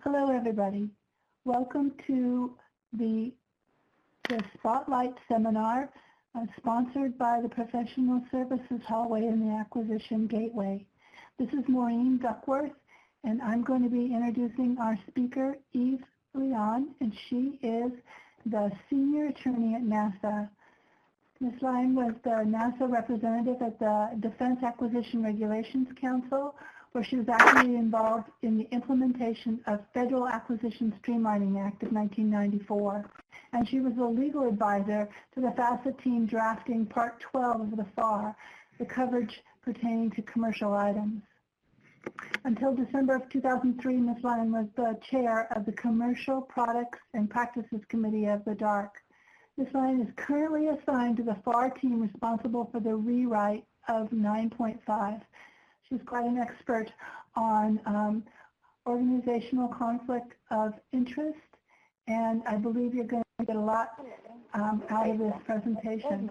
Hello, everybody. Welcome to the Spotlight Seminar sponsored by the Professional Services Hallway in the Acquisition Gateway. This is Maureen Duckworth, and I'm going to be introducing our speaker, Evelyn Lyon, and she is the Senior Attorney at NASA. Ms. Lyon was the NASA representative at the Defense Acquisition Regulations Council, where she was actively involved in the implementation of Federal Acquisition Streamlining Act of 1994. And she was a legal advisor to the FASA team drafting Part 12 of the FAR, the coverage pertaining to commercial items. Until December of 2003, Ms. Lyon was the chair of the Commercial Products and Practices Committee of the DARC. Ms. Lyon is currently assigned to the FAR team responsible for the rewrite of 9.5. She's quite an expert on organizational conflict of interest, and I believe you're going to get a lot out of this presentation.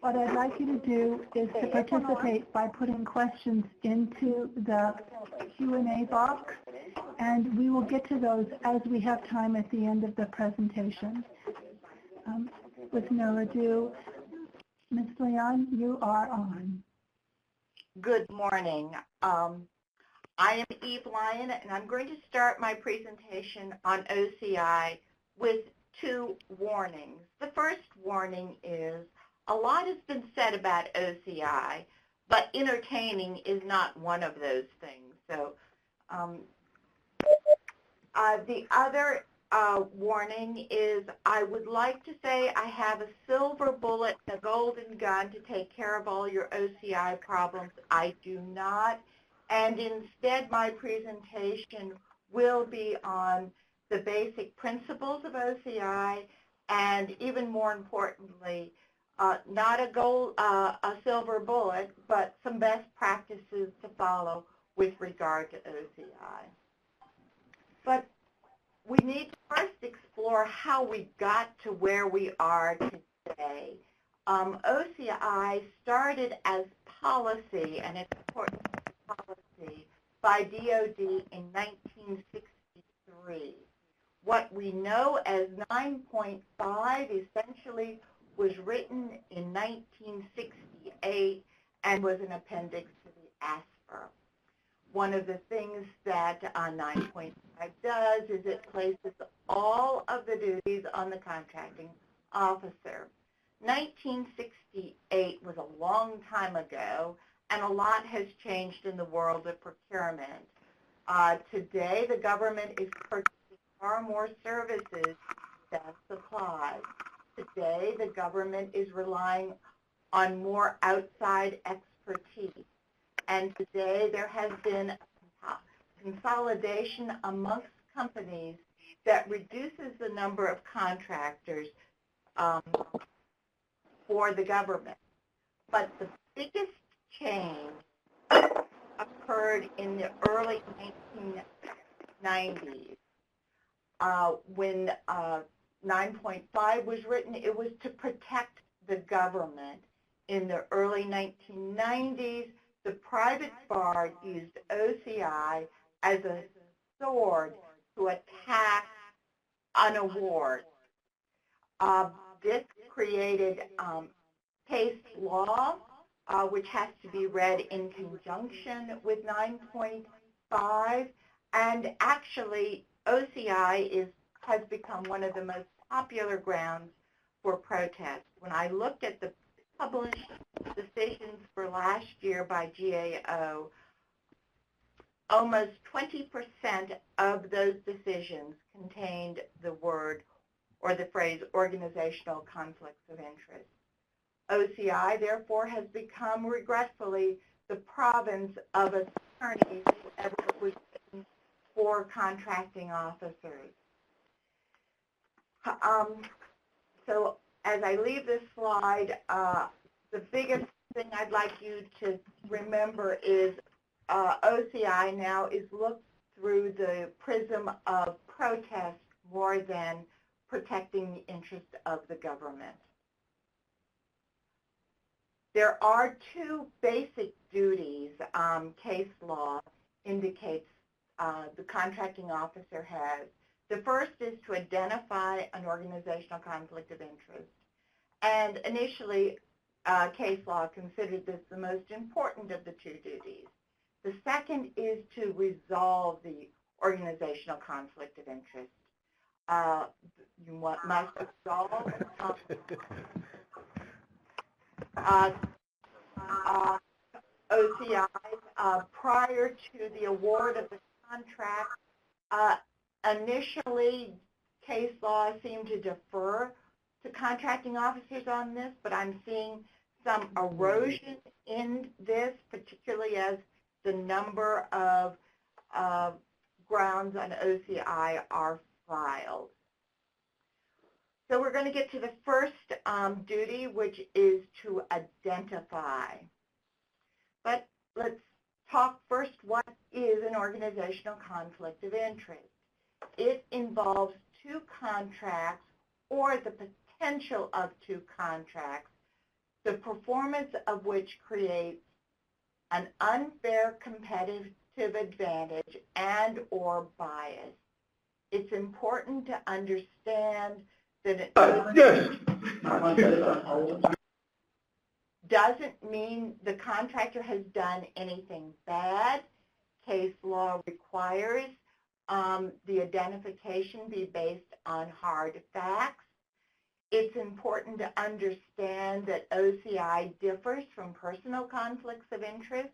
What I'd like you to do is to participate by putting questions into the Q&A box, and we will get to those as we have time at the end of the presentation. With no ado, Ms. Lyon, you are on. Good morning. I am Eve Lyon, and I'm going to start my presentation on OCI with two warnings. The first warning is a lot has been said about OCI, but entertaining is not one of those things. So the other warning is I would like to say I have a silver bullet, a golden gun to take care of all your OCI problems. I do not, and instead my presentation will be on the basic principles of OCI, and even more importantly, not a silver bullet, but some best practices to follow with regard to OCI. But we need to first explore how we got to where we are today. OCI started as policy, and it's important policy, by DOD in 1963. What we know as 9.5 essentially was written in 1968 and was an appendix to the ASPR. One of the things that 9.5 does is it places all of the duties on the contracting officer. 1968 was a long time ago, and a lot has changed in the world of procurement. Today, the government is purchasing far more services than supplies. Today, the government is relying on more outside expertise. And today there has been a consolidation amongst companies that reduces the number of contractors for the government. But the biggest change occurred in the early 1990s. When 9.5 was written, it was to protect the government. In the early 1990s, the private bar used OCI as a sword to attack an award. This created case law, which has to be read in conjunction with 9.5, and actually OCI has become one of the most popular grounds for protest. When I looked at the published decisions for last year by GAO, almost 20% of those decisions contained the word or the phrase organizational conflicts of interest. OCI, therefore, has become, regretfully, the province of attorneys whoever was written for contracting officers. So as I leave this slide, the biggest thing I'd like you to remember is OCI now is looked through the prism of protest more than protecting the interest of the government. There are two basic duties case law indicates the contracting officer has. The first is to identify an organizational conflict of interest. And initially, case law considered this the most important of the two duties. The second is to resolve the organizational conflict of interest. You must resolve OCI prior to the award of the contract. Initially, case law seemed to defer to contracting officers on this, but I'm seeing some erosion in this, particularly as the number of grounds on OCI are filed. So we're going to get to the first duty, which is to identify. But let's talk first, what is an organizational conflict of interest? It involves two contracts or the potential of two contracts, the performance of which creates an unfair competitive advantage and or bias. It's important to understand that it doesn't mean the contractor has done anything bad. Case law requires the identification be based on hard facts. It's important to understand that OCI differs from personal conflicts of interest.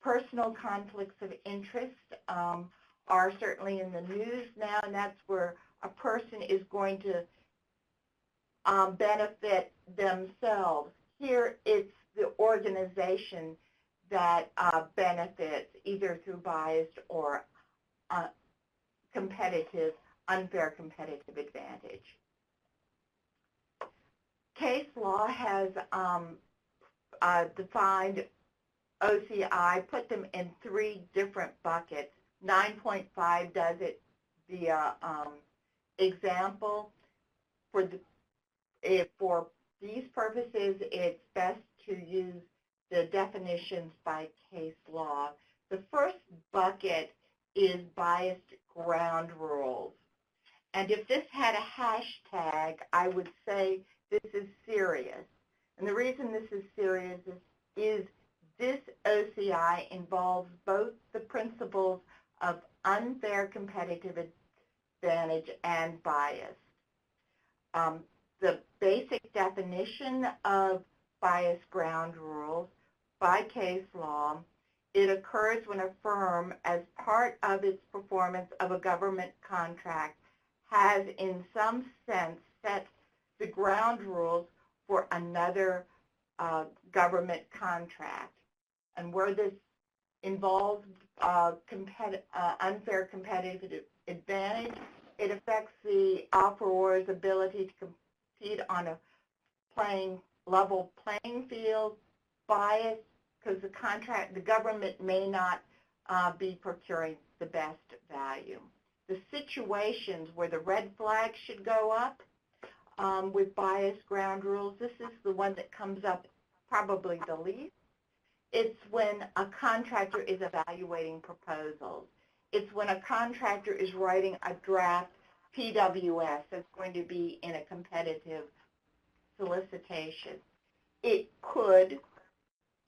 Personal conflicts of interest are certainly in the news now, and that's where a person is going to benefit themselves. Here, it's the organization that benefits either through biased or unfair competitive advantage. Case law has defined OCI, put them in three different buckets. 9.5 does it via example. For these purposes, it's best to use the definitions by case law. The first bucket is biased ground rules. And if this had a hashtag, I would say this is serious. And the reason this is serious is this OCI involves both the principles of unfair competitive advantage and bias. The basic definition of biased ground rules by case law, it occurs when a firm, as part of its performance of a government contract, has in some sense set the ground rules for another government contract. And where this involves unfair competitive advantage, it affects the offeror's ability to compete on a level playing field. Bias, because the government may not be procuring the best value. The situations where the red flag should go up with biased ground rules, this is the one that comes up probably the least. It's when a contractor is evaluating proposals. It's when a contractor is writing a draft PWS that's going to be in a competitive solicitation. It could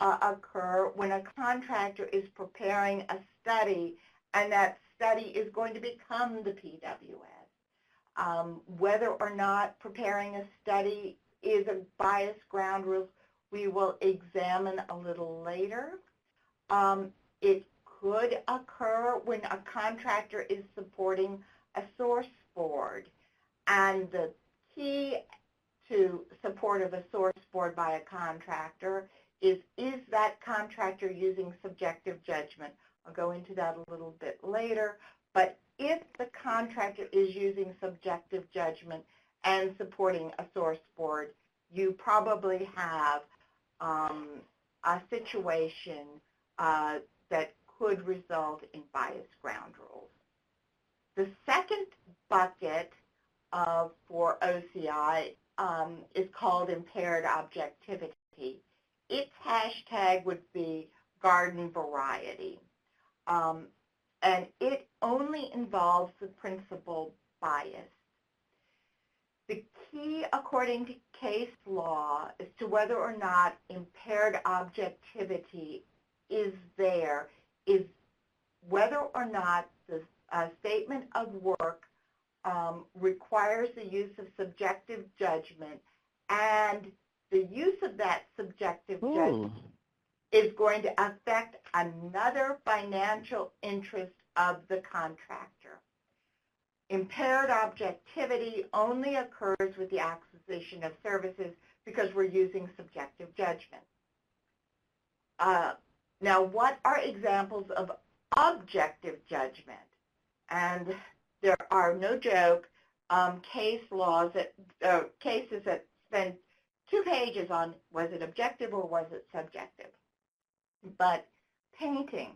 occur when a contractor is preparing a study and that study is going to become the PWS. Whether or not preparing a study is a biased ground rule, we will examine a little later. It could occur when a contractor is supporting a source board. And the key to support of a source board by a contractor is that contractor using subjective judgment? I'll go into that a little bit later. But if the contractor is using subjective judgment and supporting a source board, you probably have a situation that could result in biased ground rules. The second bucket for OCI is called impaired objectivity. Its hashtag would be garden variety. and it only involves the principal bias. The key, according to case law, as to whether or not impaired objectivity is there is whether or not the statement of work requires the use of subjective judgment, and the use of that subjective judgment is going to affect another financial interest of the contractor. Impaired objectivity only occurs with the acquisition of services because we're using subjective judgment. Now, what are examples of objective judgment? And there are, no joke, cases that spend 2 pages on was it objective or was it subjective. But painting,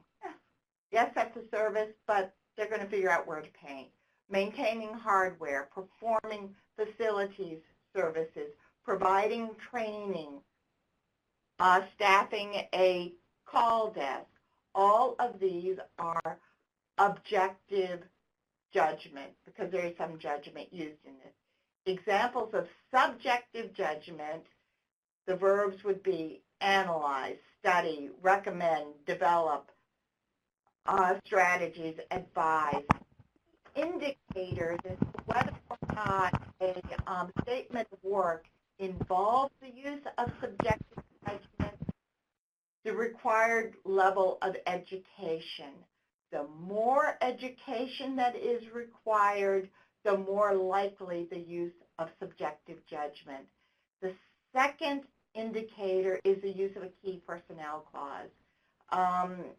yes, that's a service, but they're going to figure out where to paint. Maintaining hardware, performing facilities services, providing training, staffing a call desk. All of these are objective judgment because there is some judgment used in this. Examples of subjective judgment, the verbs would be analyze, study, recommend, develop, strategies, advise. Indicators as to whether or not a statement of work involves the use of subjective judgment, the required level of education. The more education that is required, the more likely the use of subjective judgment. The second indicator is the use of a key personnel clause.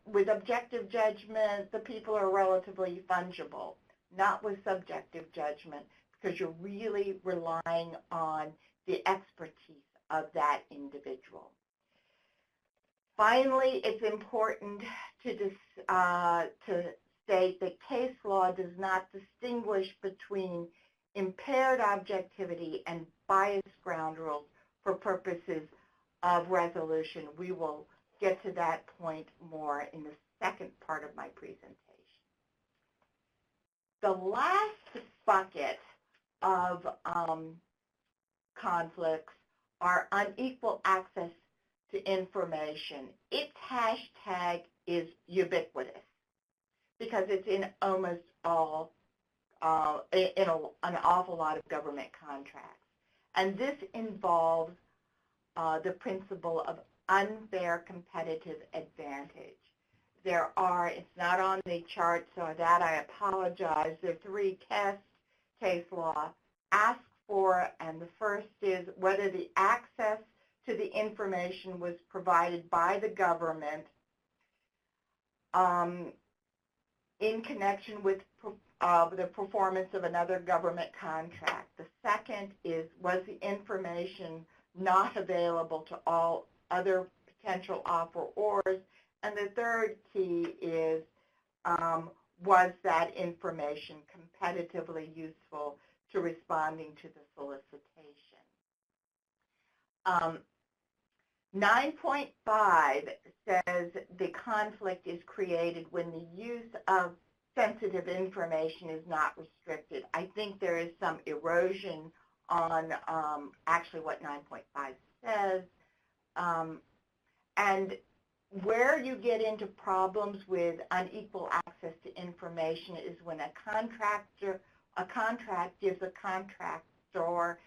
With objective judgment, the people are relatively fungible, not with subjective judgment, because you're really relying on the expertise of that individual. Finally, it's important to state that case law does not distinguish between impaired objectivity and biased ground rules for purposes of resolution. We will get to that point more in the second part of my presentation. The last bucket of conflicts are unequal access to information. Its hashtag is ubiquitous because it's in almost all, an awful lot of government contracts. And this involves the principle of unfair competitive advantage. There are, it's not on the chart, so that I apologize. There are 3 case law ask for, and the first is whether the access to the information was provided by the government in connection with the performance of another government contract. The second is, was the information not available to all other potential offerors? And the third key is, was that information competitively useful to responding to the solicitation? 9.5 says the conflict is created when the use of sensitive information is not restricted. I think there is some erosion on actually what 9.5 says. And where you get into problems with unequal access to information is when a contract gives a contractor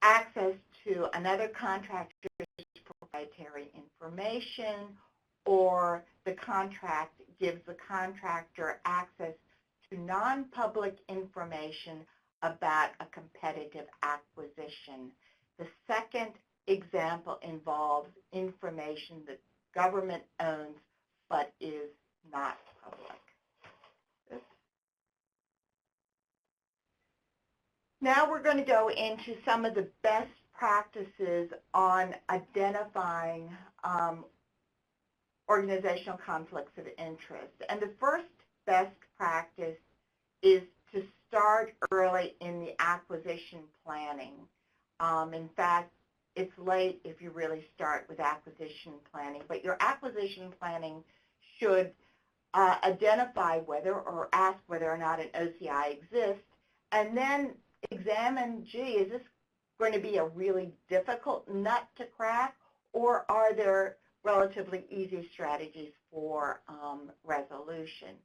access to another contractor's proprietary information, or the contract gives the contractor access to non-public information about a competitive acquisition. The second example involves information that government owns but is not public. Now we're going to go into some of the best practices on identifying organizational conflicts of interest. And the first best practice is to start early in the acquisition planning. In fact, it's late if you really start with acquisition planning, but your acquisition planning should identify whether or ask whether or not an OCI exists, and then examine, gee, is this going to be a really difficult nut to crack, or are there relatively easy strategies for resolution?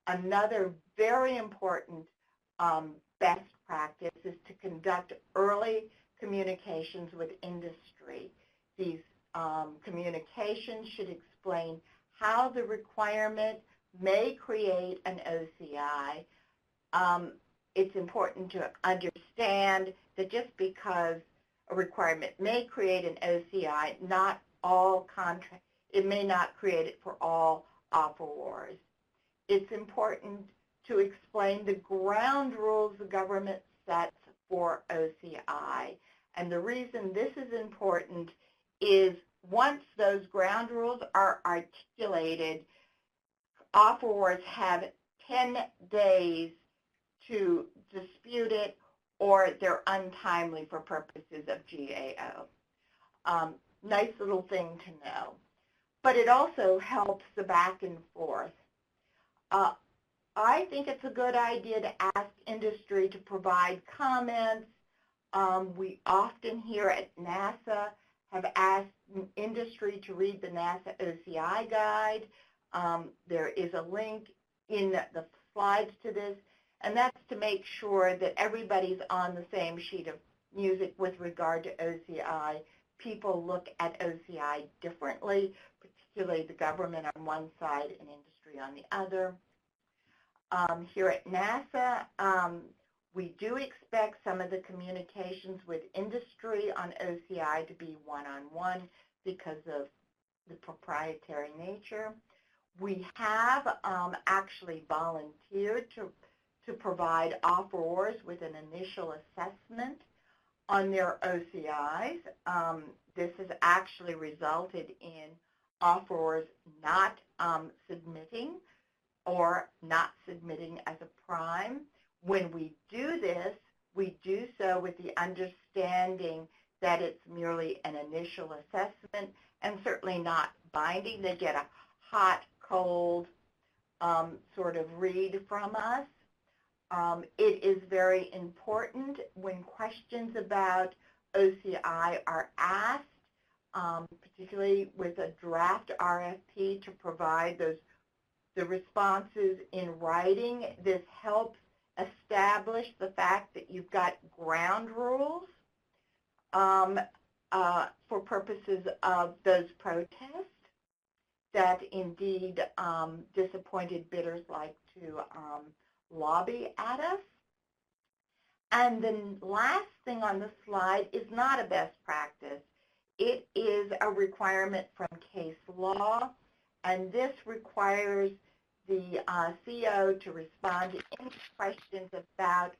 Another very important best practice is to conduct early communications with industry. These communications should explain how the requirement may create an OCI. It's important to understand that just because a requirement may create an OCI, not all contracts, it may not create it for all offerors. It's important to explain the ground rules the government sets for OCI. And the reason this is important is once those ground rules are articulated, offerors have 10 days to dispute it, or they're untimely for purposes of GAO. Nice little thing to know. But it also helps the back and forth. I think it's a good idea to ask industry to provide comments. We often here at NASA have asked industry to read the NASA OCI guide. There is a link in the slides to this, and that's to make sure that everybody's on the same sheet of music with regard to OCI. People look at OCI differently, particularly the government on one side and industry on the other. Here at NASA, we do expect some of the communications with industry on OCI to be one-on-one because of the proprietary nature. We have actually volunteered to provide offerors with an initial assessment on their OCIs. This has actually resulted in offerors not submitting or not submitting as a prime. When we do this, we do so with the understanding that it's merely an initial assessment and certainly not binding. They get a hot, cold sort of read from us. It is very important when questions about OCI are asked, particularly with a draft RFP, to provide the responses in writing. This helps establish the fact that you've got ground rules for purposes of those protests that indeed disappointed bidders like to lobby at us. And the last thing on the slide is not a best practice. It is a requirement from case law, and this requires the CO to respond to any questions about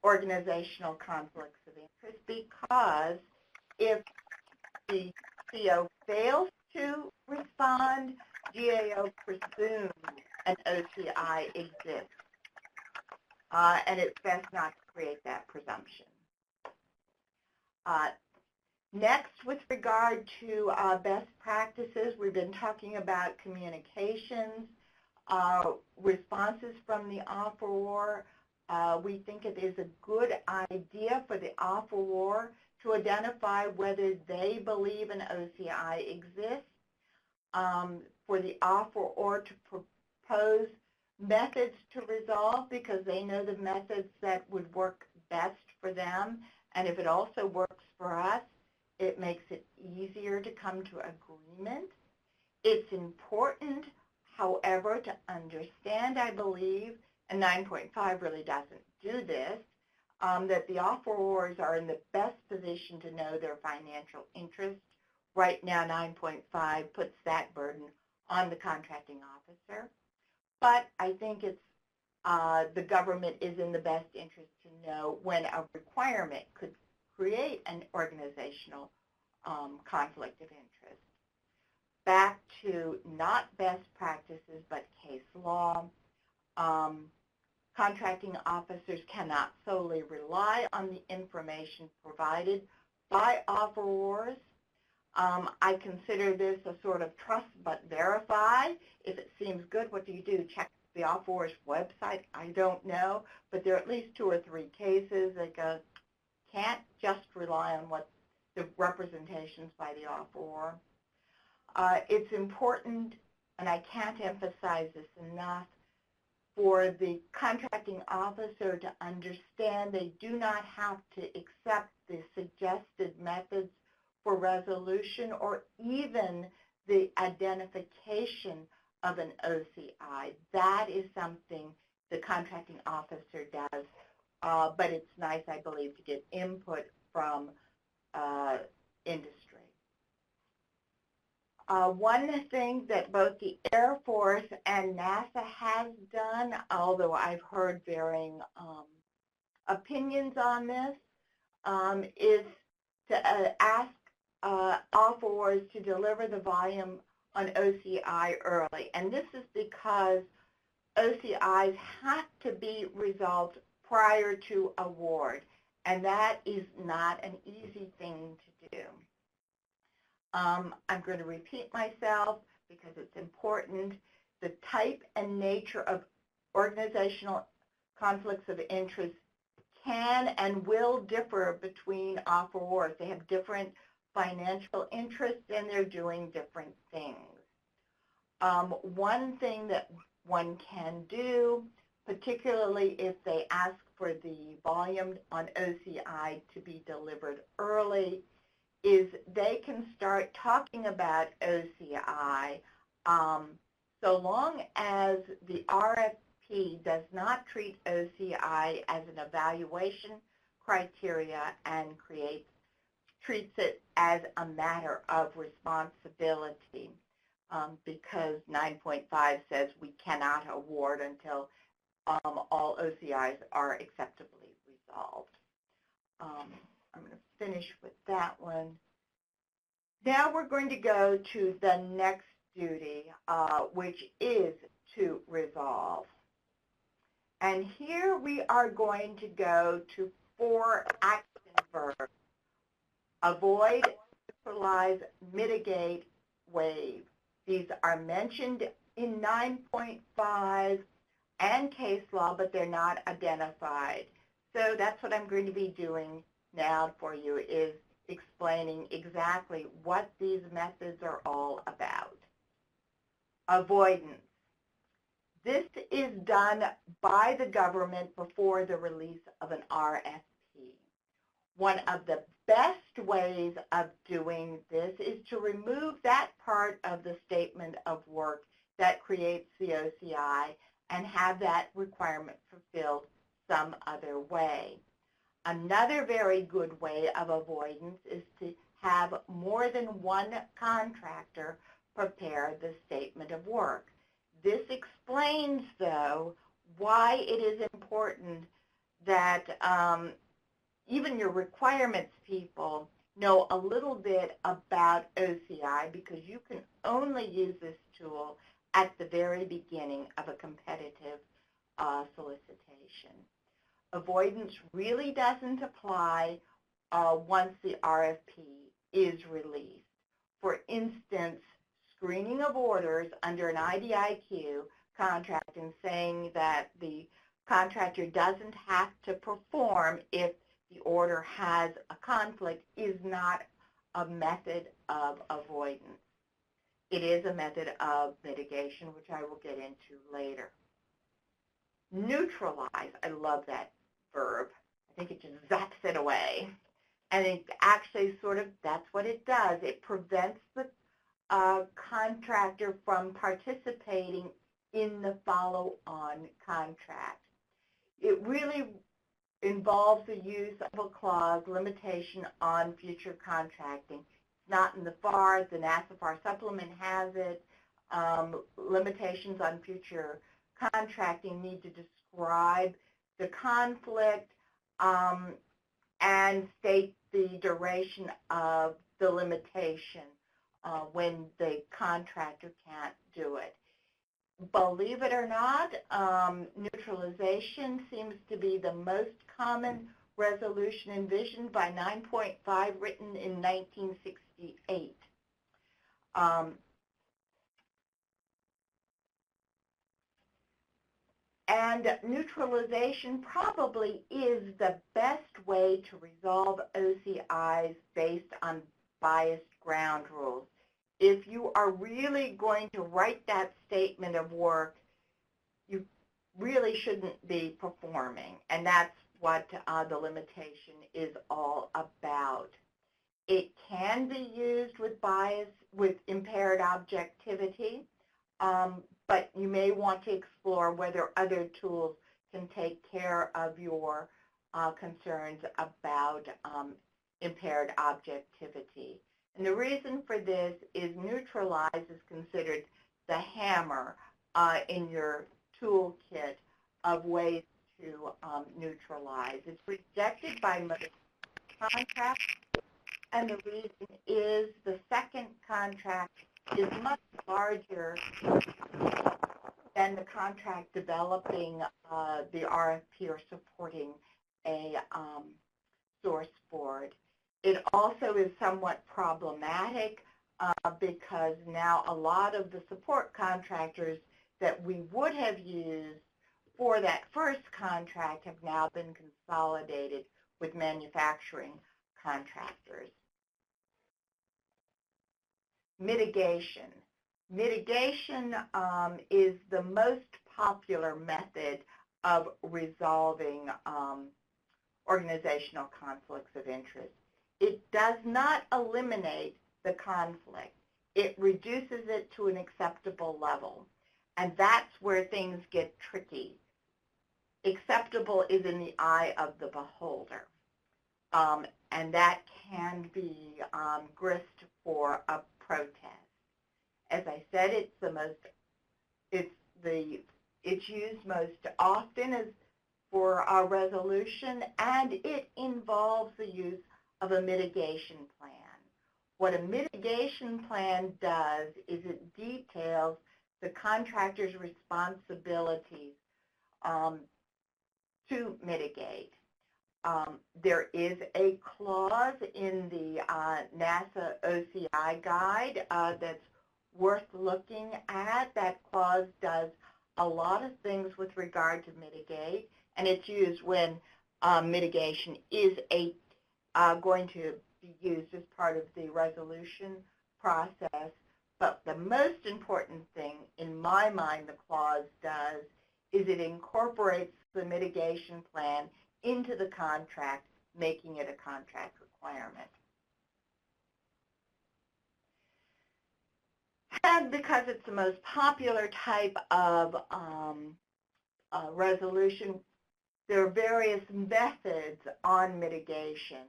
organizational conflicts of interest, because if the CO fails to respond, GAO presumes an OCI exists, and it's best not to create that presumption. Next, with regard to best practices, we've been talking about communications, responses from the offeror. We think it is a good idea for the offeror to identify whether they believe an OCI exists, for the offeror to propose methods to resolve because they know the methods that would work best for them, and if it also works for us, it makes it easier to come to agreement. It's important, however, to understand, I believe, and 9.5 really doesn't do this, that the offerors are in the best position to know their financial interests. Right now, 9.5 puts that burden on the contracting officer. But I think it's the government is in the best interest to know when a requirement could create an organizational conflict of interest. Back to not best practices, but case law. Contracting officers cannot solely rely on the information provided by offerors. I consider this a sort of trust but verify. If it seems good, what do you do? Check the offeror's website? I don't know, but there are at least 2 or 3 cases that go, can't just rely on what the representations by the offeror. It's important, and I can't emphasize this enough, for the contracting officer to understand they do not have to accept the suggested methods for resolution or even the identification of an OCI. That is something the contracting officer does, but it's nice, I believe, to get input from industry. One thing that both the Air Force and NASA has done, although I've heard varying opinions on this, is to ask offerors to deliver the volume on OCI early. And this is because OCIs have to be resolved prior to award, and that is not an easy thing to do. I'm going to repeat myself because it's important. The type and nature of organizational conflicts of interest can and will differ between offerors. They have different financial interests and they're doing different things. One thing that one can do, particularly if they ask for the volume on OCI to be delivered early, is they can start talking about OCI so long as the RFP does not treat OCI as an evaluation criteria and treats it as a matter of responsibility, because 9.5 says we cannot award until all OCIs are acceptably resolved. I'm going to finish with that one. Now we're going to go to the next duty, which is to resolve. And here we are going to go to 4 action verbs: avoid, neutralize, mitigate, waive. These are mentioned in 9.5 and case law, but they're not identified. So that's what I'm going to be doing now for you, is explaining exactly what these methods are all about. Avoidance. This is done by the government before the release of an RFP. One of the best ways of doing this is to remove that part of the statement of work that creates the OCI and have that requirement fulfilled some other way. Another very good way of avoidance is to have more than one contractor prepare the statement of work. This explains, though, why it is important that even your requirements people know a little bit about OCI, because you can only use this tool at the very beginning of a competitive solicitation. Avoidance really doesn't apply once the RFP is released. For instance, screening of orders under an IDIQ contract and saying that the contractor doesn't have to perform if the order has a conflict is not a method of avoidance. It is a method of mitigation, which I will get into later. Neutralize, I love that verb. I think it just zaps it away. And it actually sort of, that's what it does. It prevents the contractor from participating in the follow-on contract. It really involves the use of a clause limitation on future contracting. It's not in the FAR. The NASA FAR supplement has it. Limitations on future contracting need to describe the conflict and state the duration of the limitation when the contractor can't do it. Believe it or not, neutralization seems to be the most common resolution envisioned by 9.5, written in 1968. And neutralization probably is the best way to resolve OCIs based on biased ground rules. If you are really going to write that statement of work, you really shouldn't be performing, and that's what the limitation is all about. It can be used with bias, with impaired objectivity, but you may want to explore whether other tools can take care of your concerns about impaired objectivity. And the reason for this is neutralize is considered the hammer in your toolkit of ways to neutralize. It's rejected by most contracts, and the reason is the second contract is much larger than the contract developing the RFP or supporting a source board. It also is somewhat problematic because now a lot of the support contractors that we would have used for that first contract have now been consolidated with manufacturing contractors. Mitigation. Mitigation is the most popular method of resolving organizational conflicts of interest. It does not eliminate the conflict. It reduces it to an acceptable level. And that's where things get tricky. Acceptable is in the eye of the beholder. And that can be grist for a protest. As I said, it's used most often as for a resolution, and it involves the use of a mitigation plan. What a mitigation plan does is it details the contractor's responsibilities to mitigate. There is a clause in the NASA OCI guide that's worth looking at. That clause does a lot of things with regard to mitigate, and it's used when mitigation is going to be used as part of the resolution process. But the most important thing, in my mind, the clause does is it incorporates the mitigation plan into the contract, making it a contract requirement. And because it's the most popular type of resolution, there are various methods on mitigation.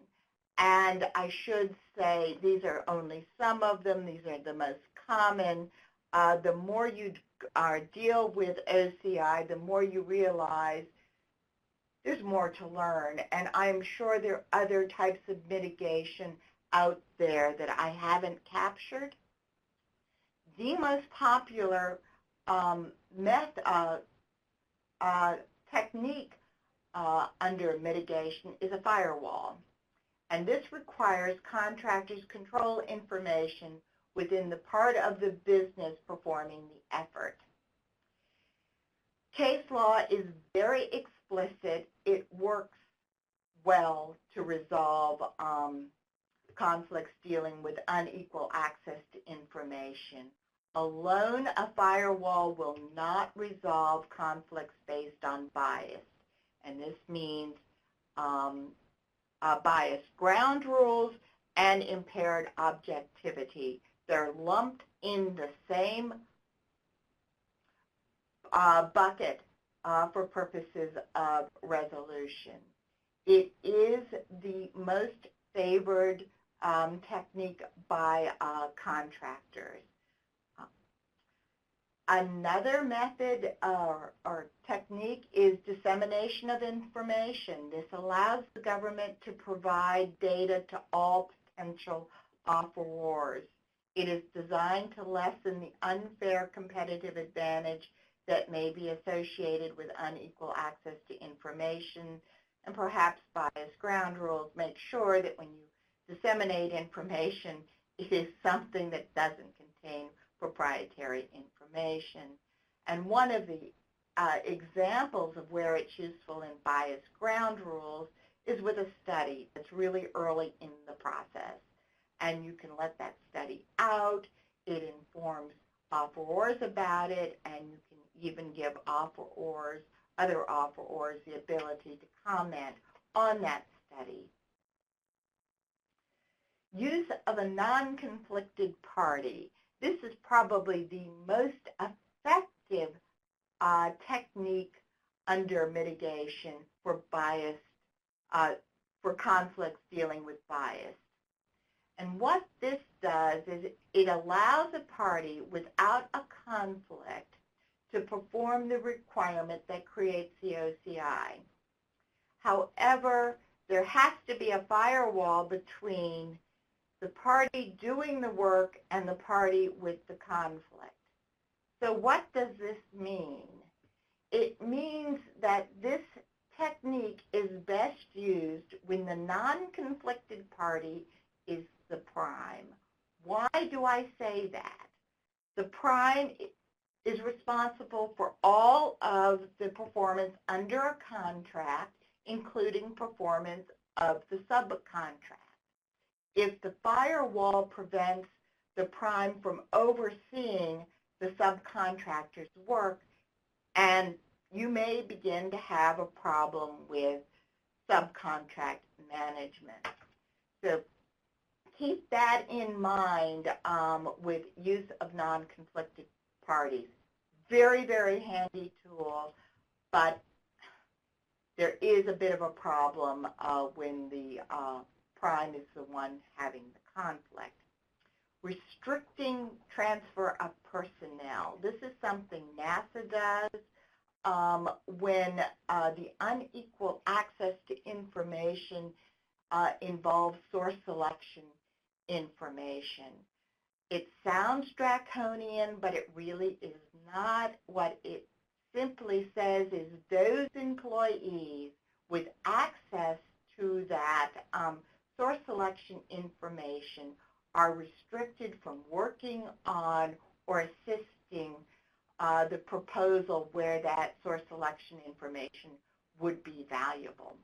And I should say these are only some of them. These are the most common. The more you deal with OCI, the more you realize there's more to learn. And I'm sure there are other types of mitigation out there that I haven't captured. The most popular technique under mitigation is a firewall. And this requires contractors control information within the part of the business performing the effort. Case law is very explicit. It works well to resolve conflicts dealing with unequal access to information. Alone, a firewall will not resolve conflicts based on bias. And this means biased ground rules and impaired objectivity. They're lumped in the same bucket for purposes of resolution. It is the most favored technique by contractors. Another method or technique is dissemination of information. This allows the government to provide data to all potential offerors. It is designed to lessen the unfair competitive advantage that may be associated with unequal access to information, and perhaps biased ground rules make sure that when you disseminate information, it is something that doesn't contain contain proprietary information. And one of the examples of where it's useful in bias ground rules is with a study that's really early in the process. And you can let that study out. It informs offerors about it, and you can even give offerors, other offerors, the ability to comment on that study. Use of a non-conflicted party. This is probably the most effective technique under mitigation for bias, for conflicts dealing with bias. And what this does is it allows a party without a conflict to perform the requirement that creates the OCI. However, there has to be a firewall between the party doing the work and the party with the conflict. So what does this mean? It means that this technique is best used when the non-conflicted party is the prime. Why do I say that? The prime is responsible for all of the performance under a contract, including performance of the subcontract. If the firewall prevents the prime from overseeing the subcontractor's work, and you may begin to have a problem with subcontract management. So keep that in mind with use of non-conflicted parties. Very, very handy tool, but there is a bit of a problem when the prime is the one having the conflict. Restricting transfer of personnel. This is something NASA does when the unequal access to information involves source selection information. It sounds draconian, but it really is not. What it simply says is those employees with access to that source selection information are restricted from working on or assisting the proposal where that source selection information would be valuable.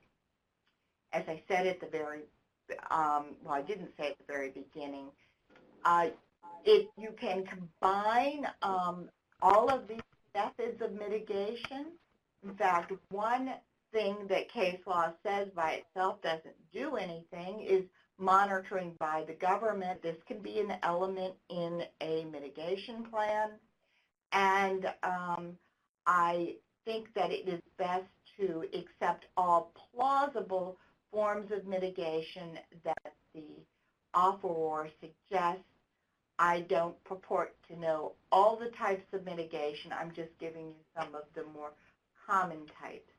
As I said at the very, well, I didn't say at the very beginning, you can combine all of these methods of mitigation. In fact, one thing that case law says by itself doesn't do anything is monitoring by the government. This can be an element in a mitigation plan, and I think that it is best to accept all plausible forms of mitigation that the offeror suggests. I don't purport to know all the types of mitigation. I'm just giving you some of the more common types.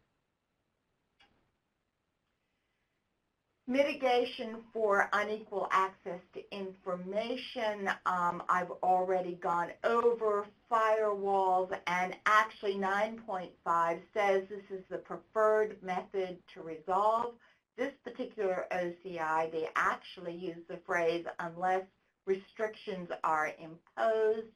Mitigation for unequal access to information, I've already gone over firewalls, and actually 9.5 says this is the preferred method to resolve. This particular OCI, they actually use the phrase unless restrictions are imposed.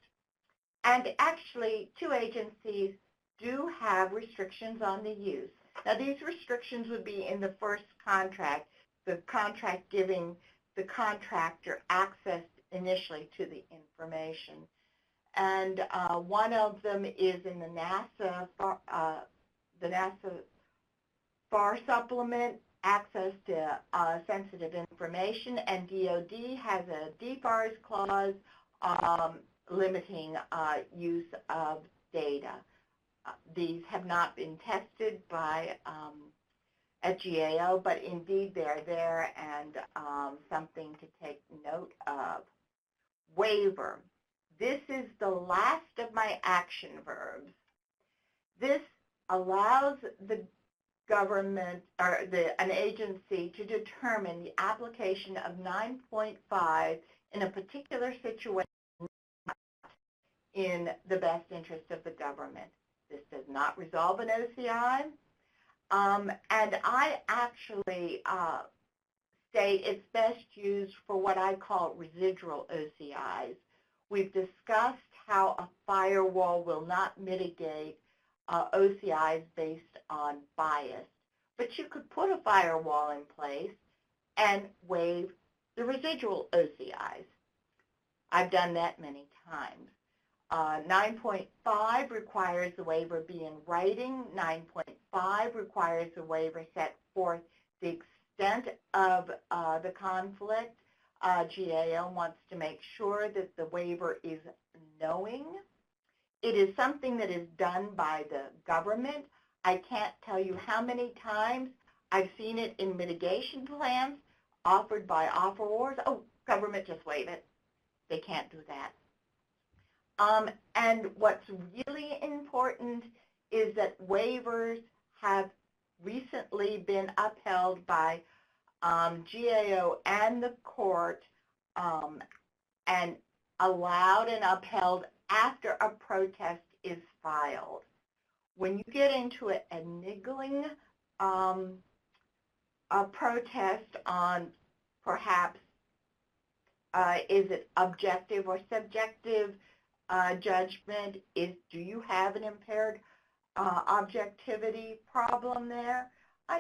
And actually, two agencies do have restrictions on the use. Now, these restrictions would be in the first contract, the contract giving the contractor access initially to the information. And one of them is in the NASA FAR supplement, access to sensitive information, and DoD has a DFARS clause limiting use of data. These have not been tested by at GAO, but indeed they're there and something to take note of. Waiver. This is the last of my action verbs. This allows the government or an agency to determine the application of 9.5 in a particular situation in the best interest of the government. This does not resolve an OCI. And I actually state it's best used for what I call residual OCIs, We've discussed how a firewall will not mitigate OCIs based on bias, but you could put a firewall in place and waive the residual OCIs. I've done that many times. 9.5 requires the waiver be in writing. 9.5 requires the waiver set forth the extent of the conflict. GAO wants to make sure that the waiver is knowing. It is something that is done by the government. I can't tell you how many times I've seen it in mitigation plans offered by offerors. Oh, government, just waive it. They can't do that. And what's really important is that waivers have recently been upheld by GAO and the court and allowed and upheld after a protest is filed. When you get into a niggling a protest on perhaps is it objective or subjective judgment, do you have an impaired objectivity problem there?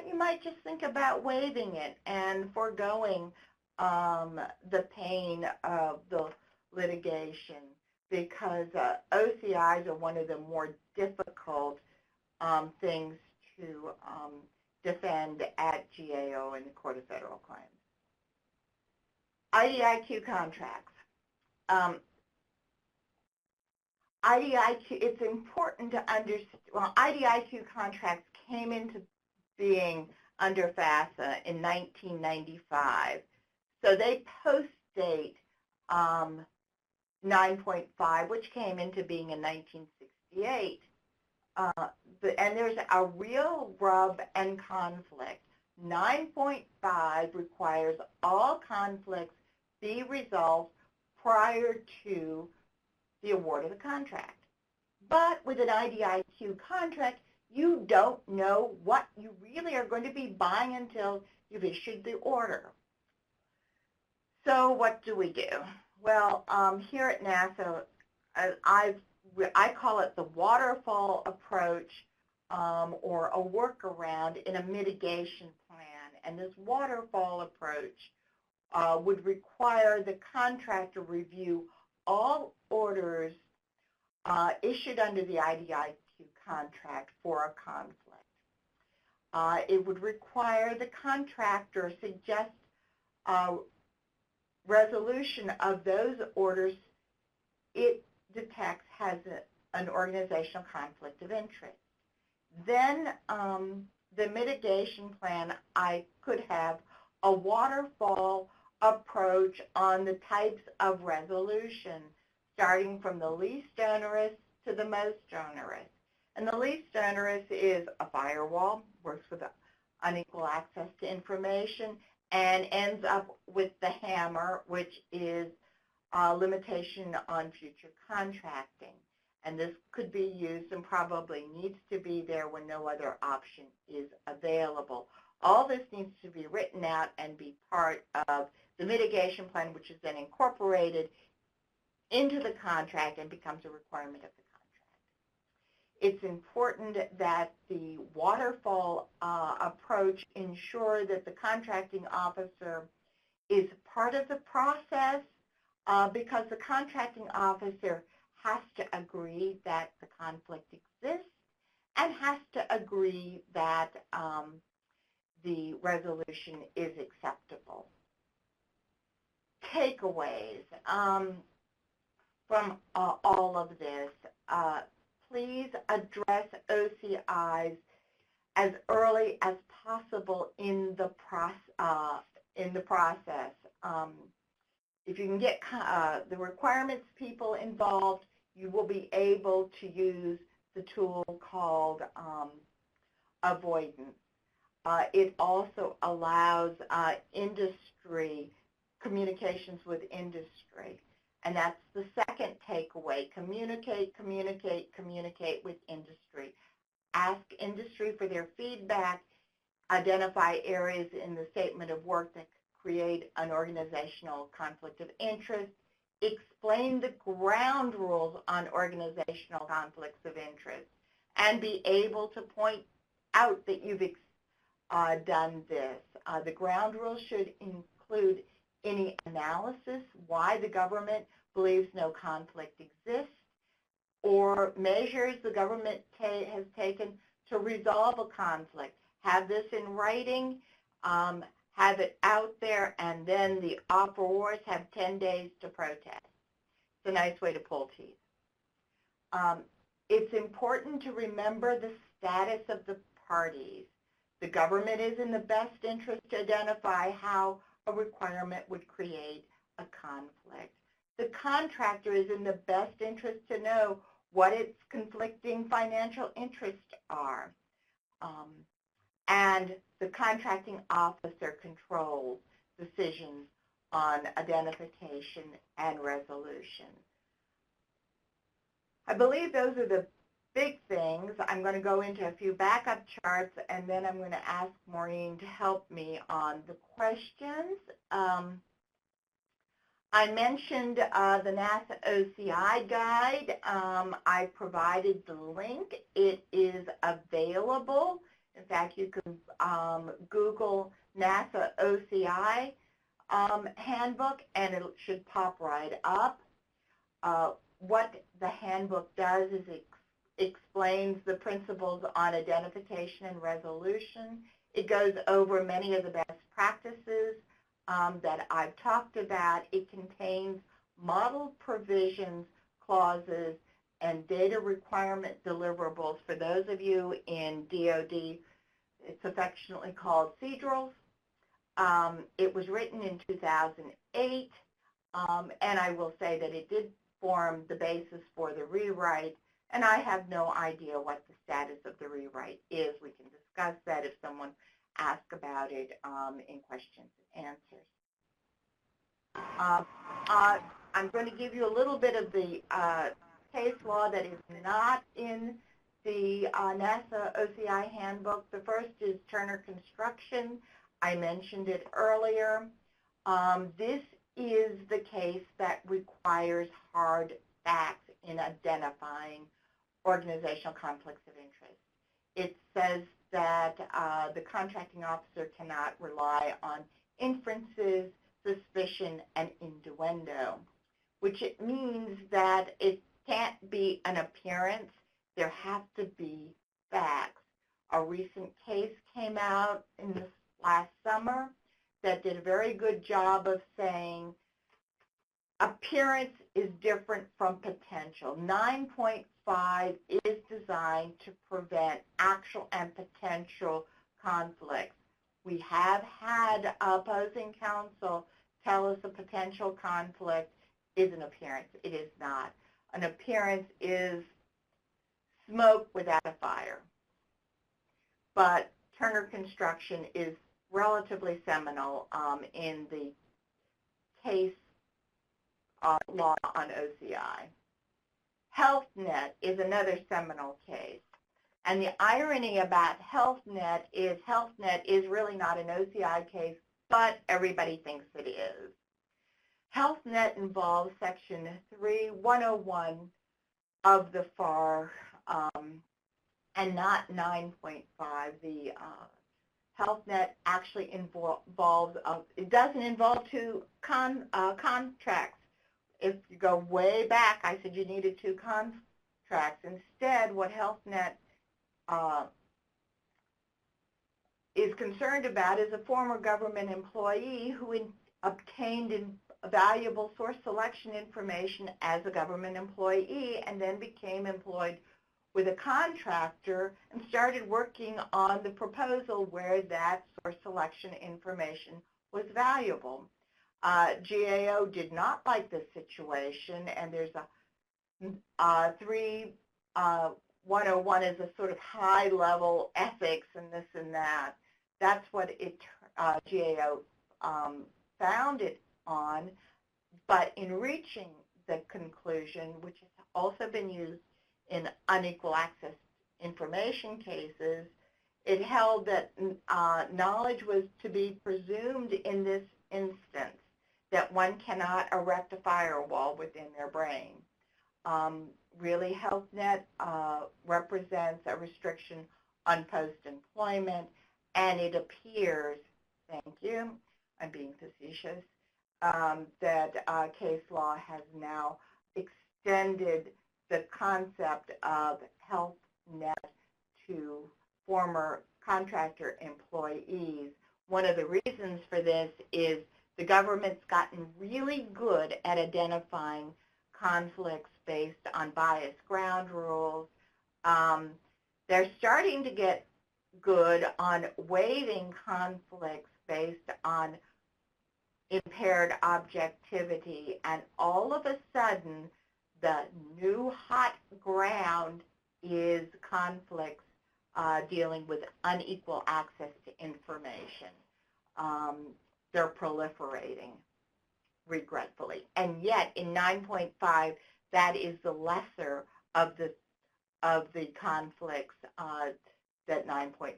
You might just think about waiving it and foregoing the pain of the litigation, because OCIs are one of the more difficult things to defend at GAO and the Court of Federal Claims. IDIQ contracts. IDIQ, it's important to understand, well, IDIQ contracts came into being under FASA in 1995. So they post-date 9.5, which came into being in 1968. And there's a real rub and conflict. 9.5 requires all conflicts be resolved prior to the award of the contract. But with an IDIQ contract, you don't know what you really are going to be buying until you've issued the order. So what do we do? Well, here at NASA, I call it the Waterfall Approach, or a workaround in a mitigation plan. And this Waterfall Approach would require the contractor review all orders issued under the IDIQ contract for a conflict. It would require the contractor suggest resolution of those orders it detects has an organizational conflict of interest. Then the mitigation plan, I could have a waterfall approach on the types of resolution, starting from the least onerous to the most onerous. And the least onerous is a firewall, works with unequal access to information, and ends up with the hammer, which is a limitation on future contracting. And this could be used and probably needs to be there when no other option is available. All this needs to be written out and be part of the mitigation plan, which is then incorporated into the contract and becomes a requirement of the contract. It's important that the waterfall approach ensure that the contracting officer is part of the process because the contracting officer has to agree that the conflict exists and has to agree that the resolution is acceptable. Takeaways from all of this. Please address OCIs as early as possible in the process. If you can get the requirements people involved, you will be able to use the tool called Avoidance. It also allows industry, communications with industry. And that's the second takeaway. Communicate, communicate, communicate with industry. Ask industry for their feedback. Identify areas in the statement of work that create an organizational conflict of interest. explain the ground rules on organizational conflicts of interest, and be able to point out that you've done this. The ground rules should include any analysis why the government believes no conflict exists, or measures the government has taken to resolve a conflict. Have this in writing, have it out there, and then the offerors have 10 days to protest. It's a nice way to pull teeth. It's important to remember the status of the parties. The government is in the best interest to identify how a requirement would create a conflict. The contractor is in the best interest to know what its conflicting financial interests are. And the contracting officer controls decisions on identification and resolution. I believe those are the big things. I'm going to go into a few backup charts, and then I'm going to ask Maureen to help me on the questions. I mentioned the NASA OCI guide. I provided the link. It is available. In fact, you can Google NASA OCI handbook, and it should pop right up. What the handbook does is it explains the principles on identification and resolution. It goes over many of the best practices that I've talked about. It contains model provisions, clauses, and data requirement deliverables. For those of you in DoD, it's affectionately called CDRLs. It was written in 2008, and I will say that it did form the basis for the rewrite, and I have no idea what the status of the rewrite is. We can discuss that if someone asks about it in questions and answers. I'm going to give you a little bit of the case law that is not in the NASA OCI handbook. The first is Turner Construction. I mentioned it earlier. This is the case that requires hard facts in identifying organizational conflicts of interest. It says that the contracting officer cannot rely on inferences, suspicion, and innuendo, which it means that it can't be an appearance. There have to be facts. A recent case came out in this last summer that did a very good job of saying appearance is different from potential. 9.5 is designed to prevent actual and potential conflicts. We have had opposing counsel tell us a potential conflict is an appearance. It is not. An appearance is smoke without a fire. But Turner Construction is relatively seminal in the case law on OCI. HealthNet is another seminal case. And the irony about HealthNet is really not an OCI case, but everybody thinks it is. HealthNet involves Section 3101 of the FAR and not 9.5. The HealthNet actually involves, it doesn't involve two contracts. If you go way back, I said you needed two contracts. Instead, what HealthNet is concerned about is a former government employee who obtained valuable source selection information as a government employee and then became employed with a contractor and started working on the proposal where that source selection information was valuable. GAO did not like this situation, and there's a 3101 is a sort of high-level ethics and this and that. That's what GAO found it on. But in reaching the conclusion, which has also been used in unequal access information cases, it held that knowledge was to be presumed in this instance. that one cannot erect a firewall within their brain. Really, HealthNet represents a restriction on post-employment, and it appears, thank you, I'm being facetious, that case law has now extended the concept of HealthNet to former contractor employees. One of the reasons for this is the government's gotten really good at identifying conflicts based on biased ground rules. They're starting to get good on waiving conflicts based on impaired objectivity, and all of a sudden the new hot ground is conflicts dealing with unequal access to information. They're proliferating, regretfully. And yet in 9.5, that is the lesser of the conflicts that 9.5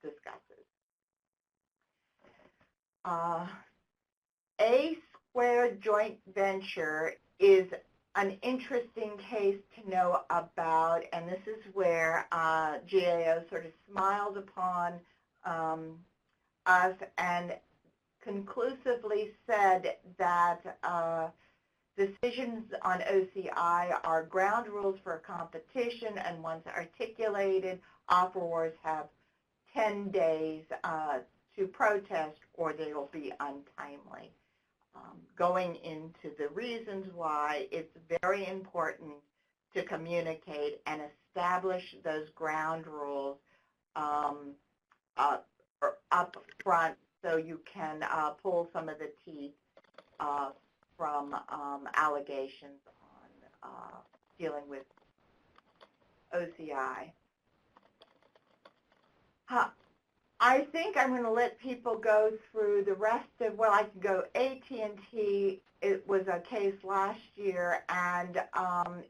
discusses. A squared joint venture is an interesting case to know about, and this is where GAO sort of smiled upon us and conclusively said that decisions on OCI are ground rules for competition, and once articulated, offerors have 10 days to protest or they will be untimely. Going into the reasons why it's very important to communicate and establish those ground rules up front so you can pull some of the teeth from allegations on dealing with OCI. I think I'm going to let people go through the rest of, well, I can go AT&T. It was a case last year, and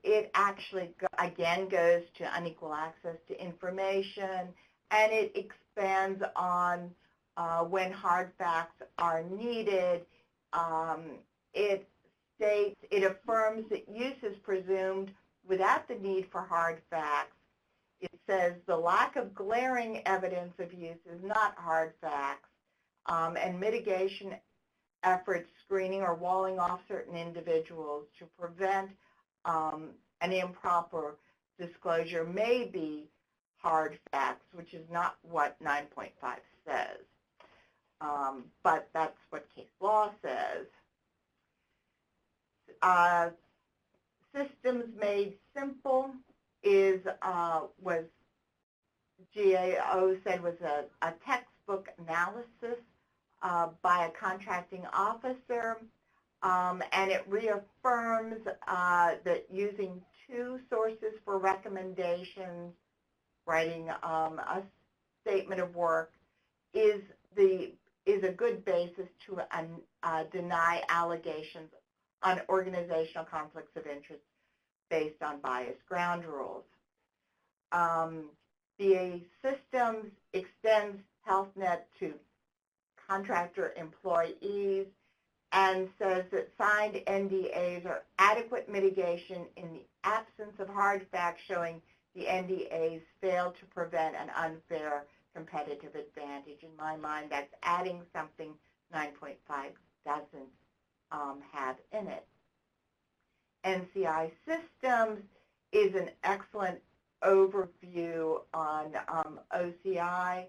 it actually, again, goes to unequal access to information, and it expands on when hard facts are needed. It states, it affirms that use is presumed without the need for hard facts. It says the lack of glaring evidence of use is not hard facts, and mitigation efforts screening or walling off certain individuals to prevent an improper disclosure may be hard facts, which is not what 9.5 says. But that's what case law says. Systems made simple was GAO said was a textbook analysis by a contracting officer, and it reaffirms that using two sources for recommendations, writing a statement of work, is a good basis to deny allegations on organizational conflicts of interest based on biased ground rules. NCI Systems extends HealthNet to contractor employees and says that signed NDAs are adequate mitigation in the absence of hard facts showing the NDAs failed to prevent an unfair competitive advantage. In my mind, that's adding something 9.5 doesn't have in it. NCI Systems is an excellent overview on OCI,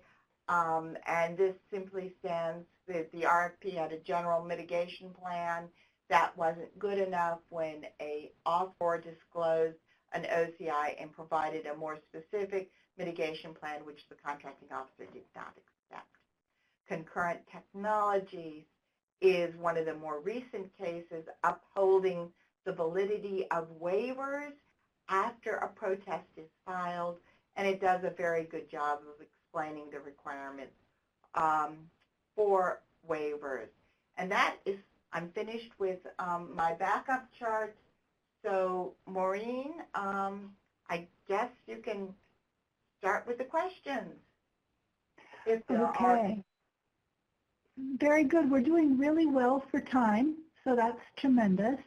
and this simply stands that the RFP had a general mitigation plan that wasn't good enough when a offeror disclosed an OCI and provided a more specific mitigation plan, which the contracting officer did not accept. Concurrent technologies is one of the more recent cases upholding the validity of waivers after a protest is filed, and it does a very good job of explaining the requirements for waivers. And that is, I'm finished with my backup charts. So Maureen, I guess you can start with the questions. If there are. Very good. We're doing really well for time, so that's tremendous.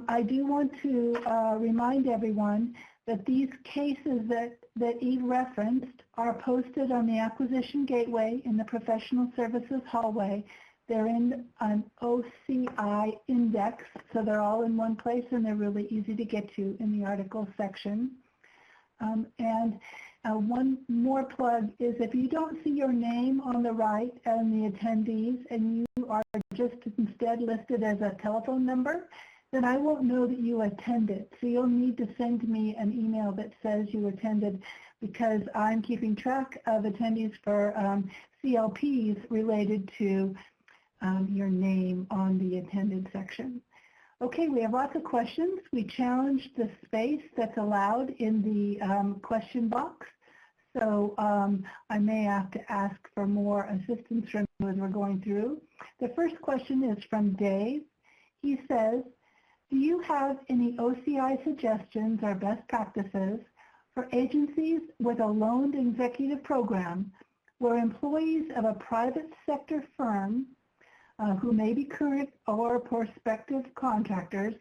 I do want to remind everyone that these cases that Eve referenced are posted on the Acquisition Gateway in the Professional Services hallway. They're in an OCI index, so they're all in one place and they're really easy to get to in the article section. One more plug is if you don't see your name on the right and the attendees and you are just instead listed as a telephone number, then I won't know that you attended. So you'll need to send me an email that says you attended because I'm keeping track of attendees for CLPs related to your name on the attended section. Okay, we have lots of questions. We challenged the space that's allowed in the question box. So I may have to ask for more assistance from you as we're going through. The first question is from Dave. He says, do you have any OCI suggestions or best practices for agencies with a loaned executive program where employees of a private sector firm who may be current or prospective contractors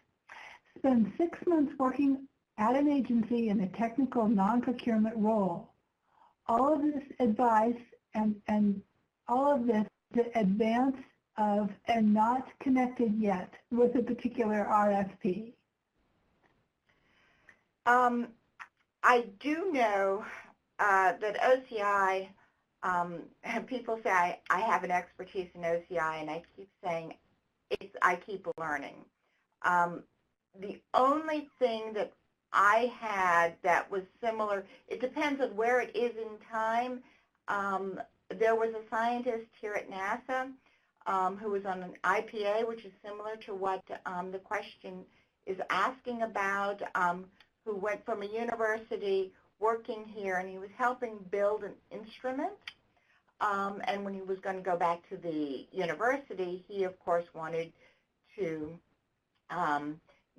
spend 6 months working at an agency in a technical non-procurement role? All of this advice and all of this to advance of and not connected yet with a particular RFP. I do know that OCI, people say I have an expertise in OCI, and I keep saying I keep learning. The only thing that I had that was similar, it depends on where it is in time. There was a scientist here at NASA who was on an IPA, which is similar to what the question is asking about, who went from a university working here, and he was helping build an instrument. And when he was going to go back to the university, he, of course, wanted to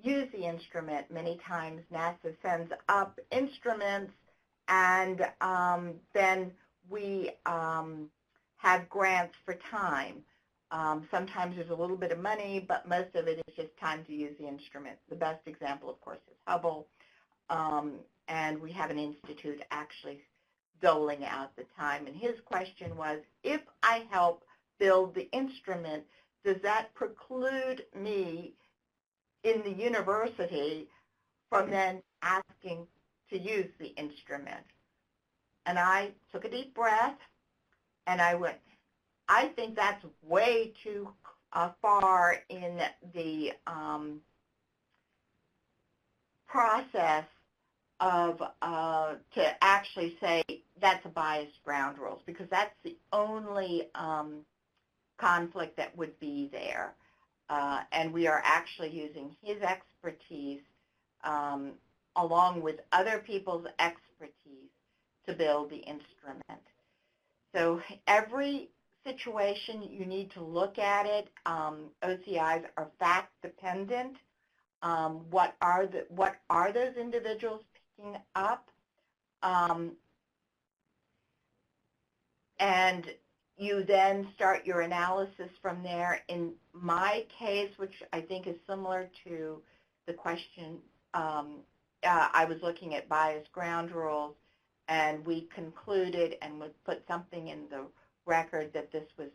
use the instrument. Many times NASA sends up instruments, and then we have grants for time. Sometimes there's a little bit of money, but most of it is just time to use the instrument. The best example, of course, is Hubble, and we have an institute actually doling out the time. And his question was, if I help build the instrument, does that preclude me in the university from then asking to use the instrument? And I took a deep breath, and I went, I think that's way too far in the process of to actually say that's a biased ground rules, because that's the only conflict that would be there. And we are actually using his expertise along with other people's expertise to build the instrument. So every situation, you need to look at it. OCIs are fact dependent. What are those individuals picking up? And you then start your analysis from there. In my case, which I think is similar to the question, I was looking at biased ground rules, and we concluded and would put something in the record that this was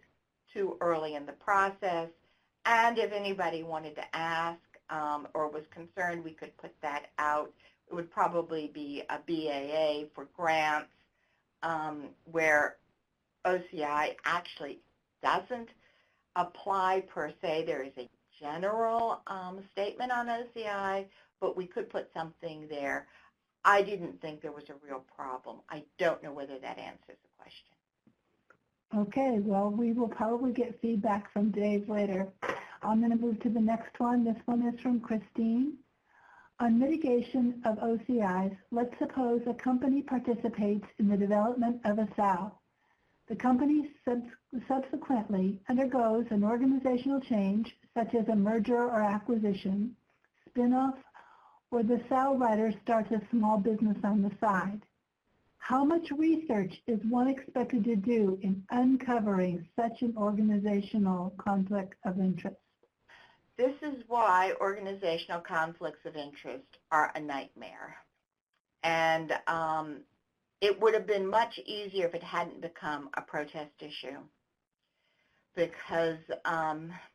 too early in the process. And if anybody wanted to ask or was concerned, we could put that out. It would probably be a BAA for grants where OCI actually doesn't apply per se. There is a general statement on OCI, but we could put something there. I didn't think there was a real problem. I don't know whether that answers the question. Okay, well, we will probably get feedback from Dave later. I'm going to move to the next one. This one is from Christine. On mitigation of OCIs, let's suppose a company participates in the development of a SAL. The company subsequently undergoes an organizational change, such as a merger or acquisition, spin-off, or the SAL writer starts a small business on the side. How much research is one expected to do in uncovering such an organizational conflict of interest? This is why organizational conflicts of interest are a nightmare. And it would have been much easier if it hadn't become a protest issue. Because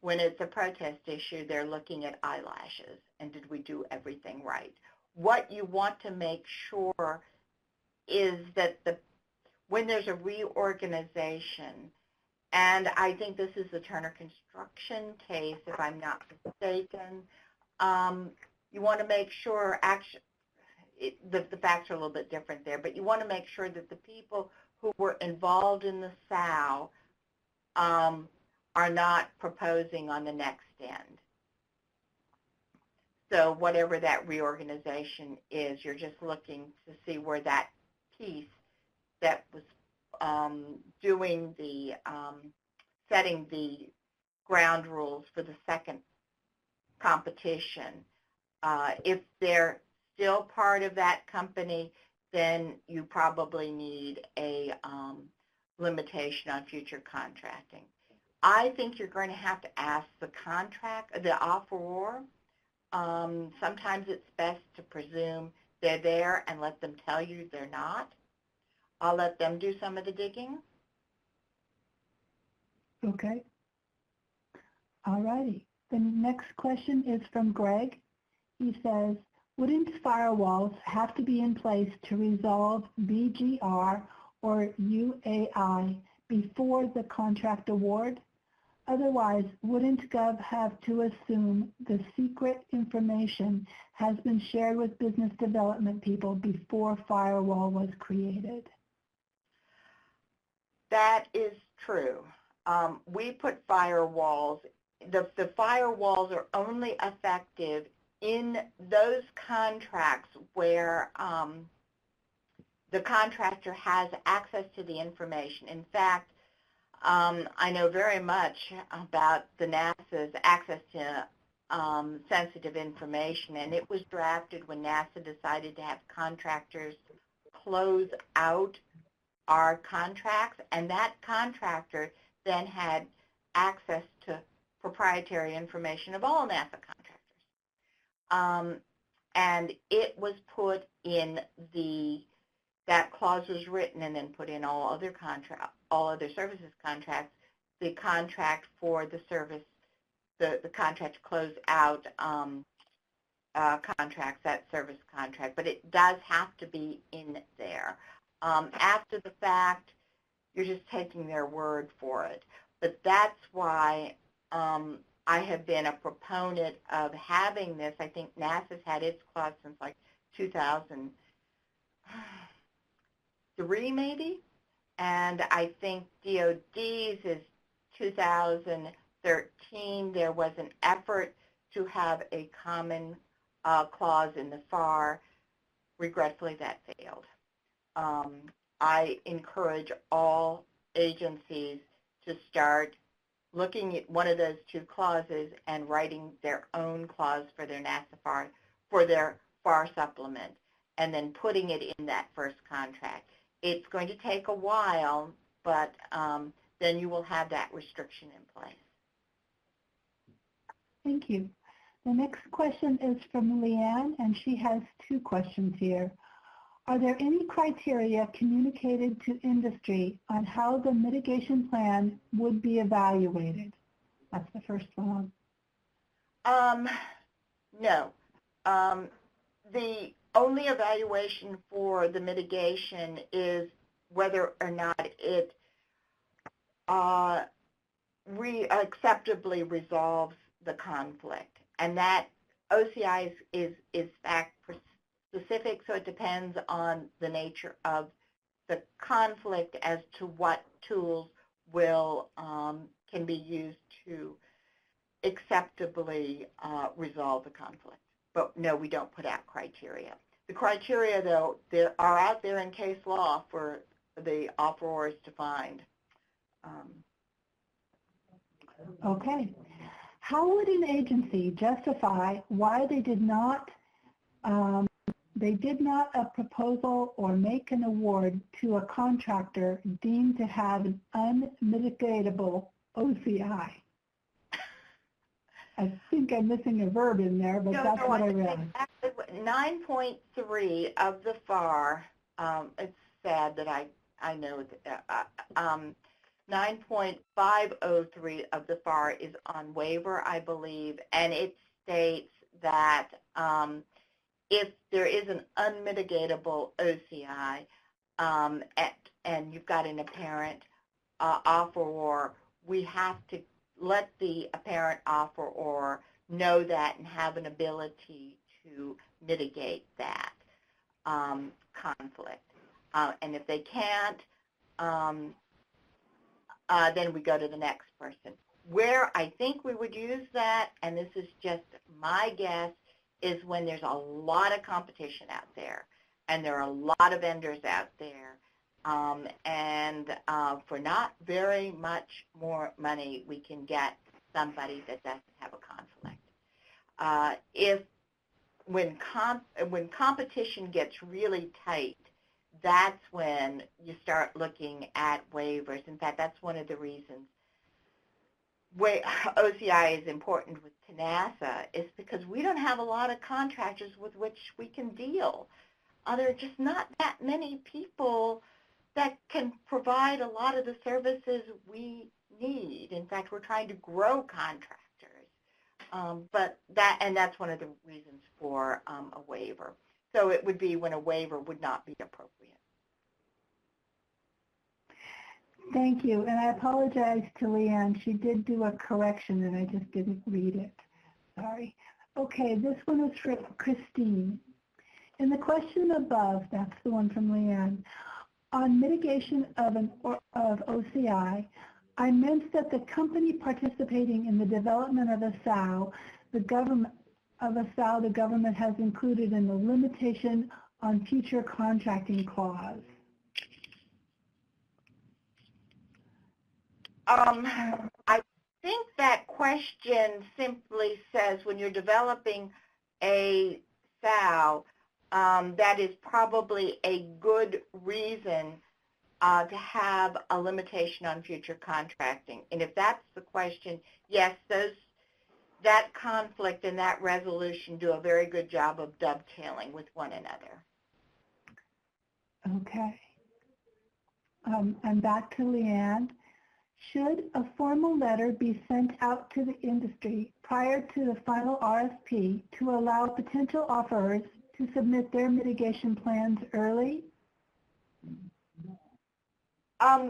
when it's a protest issue, they're looking at eyelashes and did we do everything right? What you want to make sure is that when there's a reorganization, and I think this is the Turner Construction case, if I'm not mistaken, you want to make sure, the facts are a little bit different there, but you want to make sure that the people who were involved in the SOW are not proposing on the next end. So whatever that reorganization is, you're just looking to see where that piece that was doing the setting the ground rules for the second competition. If they're still part of that company, then you probably need a limitation on future contracting. I think you're going to have to ask the offeror. Sometimes it's best to presume they're there and let them tell you they're not. I'll let them do some of the digging. Okay. All righty. The next question is from Greg. He says, wouldn't firewalls have to be in place to resolve BGR or UAI before the contract award? Otherwise, wouldn't Gov have to assume the secret information has been shared with business development people before firewall was created? That is true. We put firewalls. The firewalls are only effective in those contracts where the contractor has access to the information. In fact, I know very much about the NASA's access to sensitive information, and it was drafted when NASA decided to have contractors close out our contracts, and that contractor then had access to proprietary information of all NASA contractors. And it was put in that clause was written and then put in all other services contracts, the contract for the service, the contract to close out contracts, that service contract, but it does have to be in there. After the fact, you're just taking their word for it. But that's why I have been a proponent of having this. I think NASA's had its clause since like 2003 maybe, and I think DOD's is 2013. There was an effort to have a common clause in the FAR. Regretfully, that failed. I encourage all agencies to start looking at one of those two clauses and writing their own clause for their NASA FAR, for their FAR supplement, and then putting it in that first contract. It's going to take a while, but then you will have that restriction in place. Thank you. The next question is from Leanne, and she has two questions here. Are there any criteria communicated to industry on how the mitigation plan would be evaluated? That's the first one. No. The only evaluation for the mitigation is whether or not it acceptably resolves the conflict. And that OCI is fact specific, so it depends on the nature of the conflict as to what tools will can be used to acceptably resolve the conflict. But no, we don't put out criteria. The criteria, though, are out there in case law for the offerors to find. Okay. How would an agency justify why they did not they did not a proposal or make an award to a contractor deemed to have an unmitigatable OCI. I think I'm missing a verb in there, but that's what I read. 9.3 of the FAR, it's sad that I know that, 9.503 of the FAR is on waiver, I believe, and it states that if there is an unmitigatable OCI and you've got an apparent offeror, we have to let the apparent offeror know that and have an ability to mitigate that conflict. And if they can't, then we go to the next person. Where I think we would use that, and this is just my guess, is when there's a lot of competition out there, and there are a lot of vendors out there, and for not very much more money, we can get somebody that doesn't have a conflict. When competition gets really tight, that's when you start looking at waivers. In fact, that's one of the reasons OCI is important with NASA, is because we don't have a lot of contractors with which we can deal. There are just not that many people that can provide a lot of the services we need. In fact, we're trying to grow contractors. That's one of the reasons for a waiver. So it would be when a waiver would not be appropriate. Thank you, and I apologize to Leanne. She did do a correction, and I just didn't read it. Sorry. Okay, this one is for Christine. In the question above, that's the one from Leanne, on mitigation of OCI, I meant that the company participating in the development of a SOW, the government has included in the limitation on future contracting clause. I think that question simply says when you're developing a SOW, that is probably a good reason to have a limitation on future contracting. And if that's the question, yes, that conflict and that resolution do a very good job of dovetailing with one another. Okay. And back to Leanne. Should a formal letter be sent out to the industry prior to the final RFP to allow potential offerers to submit their mitigation plans early?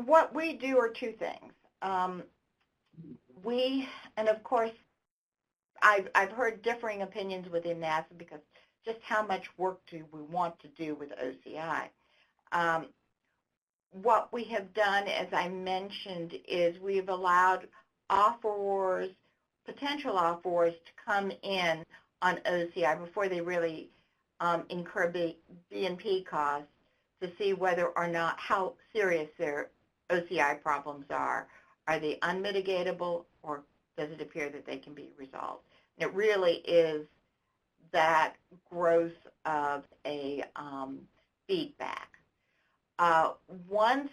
What we do are two things. And of course, I've heard differing opinions within NASA because just how much work do we want to do with OCI? What we have done, as I mentioned, is we've allowed offerors, potential offerors, to come in on OCI before they really incur B&P costs to see whether or not how serious their OCI problems are. Are they unmitigatable, or does it appear that they can be resolved? And it really is that growth of a feedback. When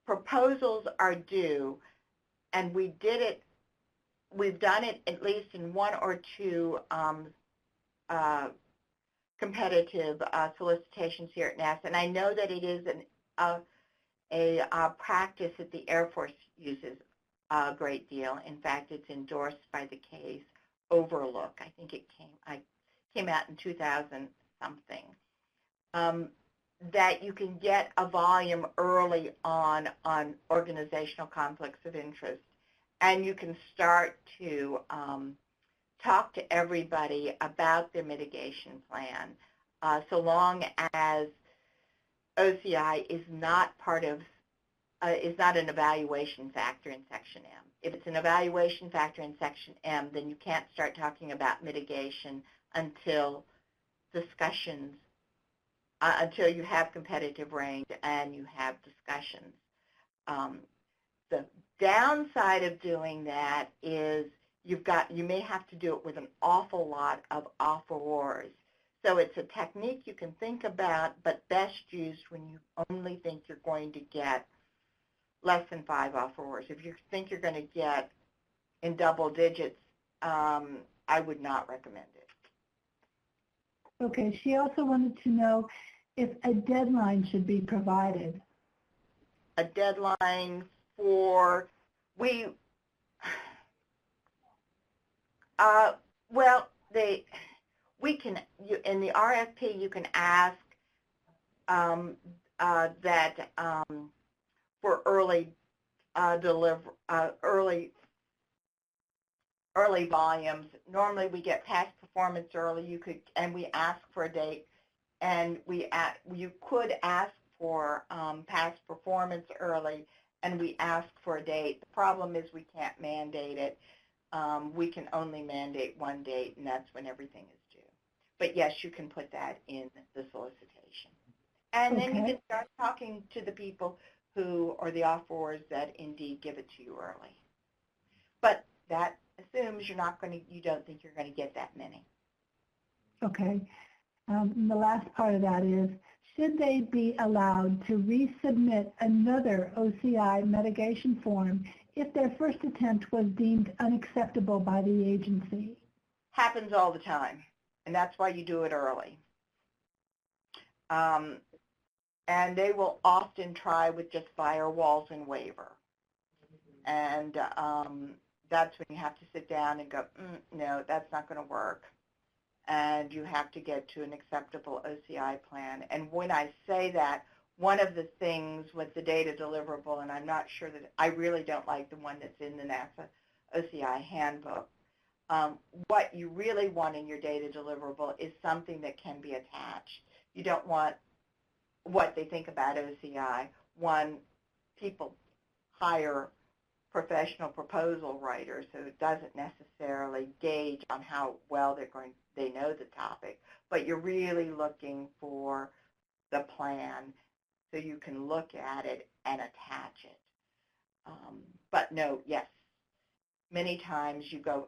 proposals are due, and we've done it at least in one or two competitive solicitations here at NASA, and I know that it is a practice that the Air Force uses a great deal. In fact, it's endorsed by the case Overlook. I think it came out in 2000-something. That you can get a volume early on organizational conflicts of interest, and you can start to talk to everybody about their mitigation plan, so long as OCI is not is not an evaluation factor in Section M. If it's an evaluation factor in Section M, then you can't start talking about mitigation until discussions. Until you have competitive range and you have discussions. The downside of doing that is you may have to do it with an awful lot of offerors. So it's a technique you can think about, but best used when you only think you're going to get less than 5 offerors. If you think you're going to get in double digits, I would not recommend it. Okay, she also wanted to know if a deadline should be provided. A deadline for, well, we can, in the RFP, you can ask that for early early volumes. Normally, we get past performance early. And we ask for a date, and you could ask for past performance early, and we ask for a date. The problem is we can't mandate it. We can only mandate one date, and that's when everything is due. But yes, you can put that in the solicitation. And then you can start talking to the people who are the offerors that indeed give it to you early. But that assumes you don't think you're going to get that many. Okay. The last part of that is, should they be allowed to resubmit another OCI mitigation form if their first attempt was deemed unacceptable by the agency? Happens all the time, and that's why you do it early. And they will often try with just firewalls and waiver. And that's when you have to sit down and go, no, that's not going to work. And you have to get to an acceptable OCI plan. And when I say that, one of the things with the data deliverable, and I'm not sure that I really don't like the one that's in the NASA OCI handbook, what you really want in your data deliverable is something that can be attached. You don't want what they think about OCI. One, people hire professional proposal writers, so it doesn't necessarily gauge on how well they know the topic, but you're really looking for the plan so you can look at it and attach it. But no, yes, many times you go,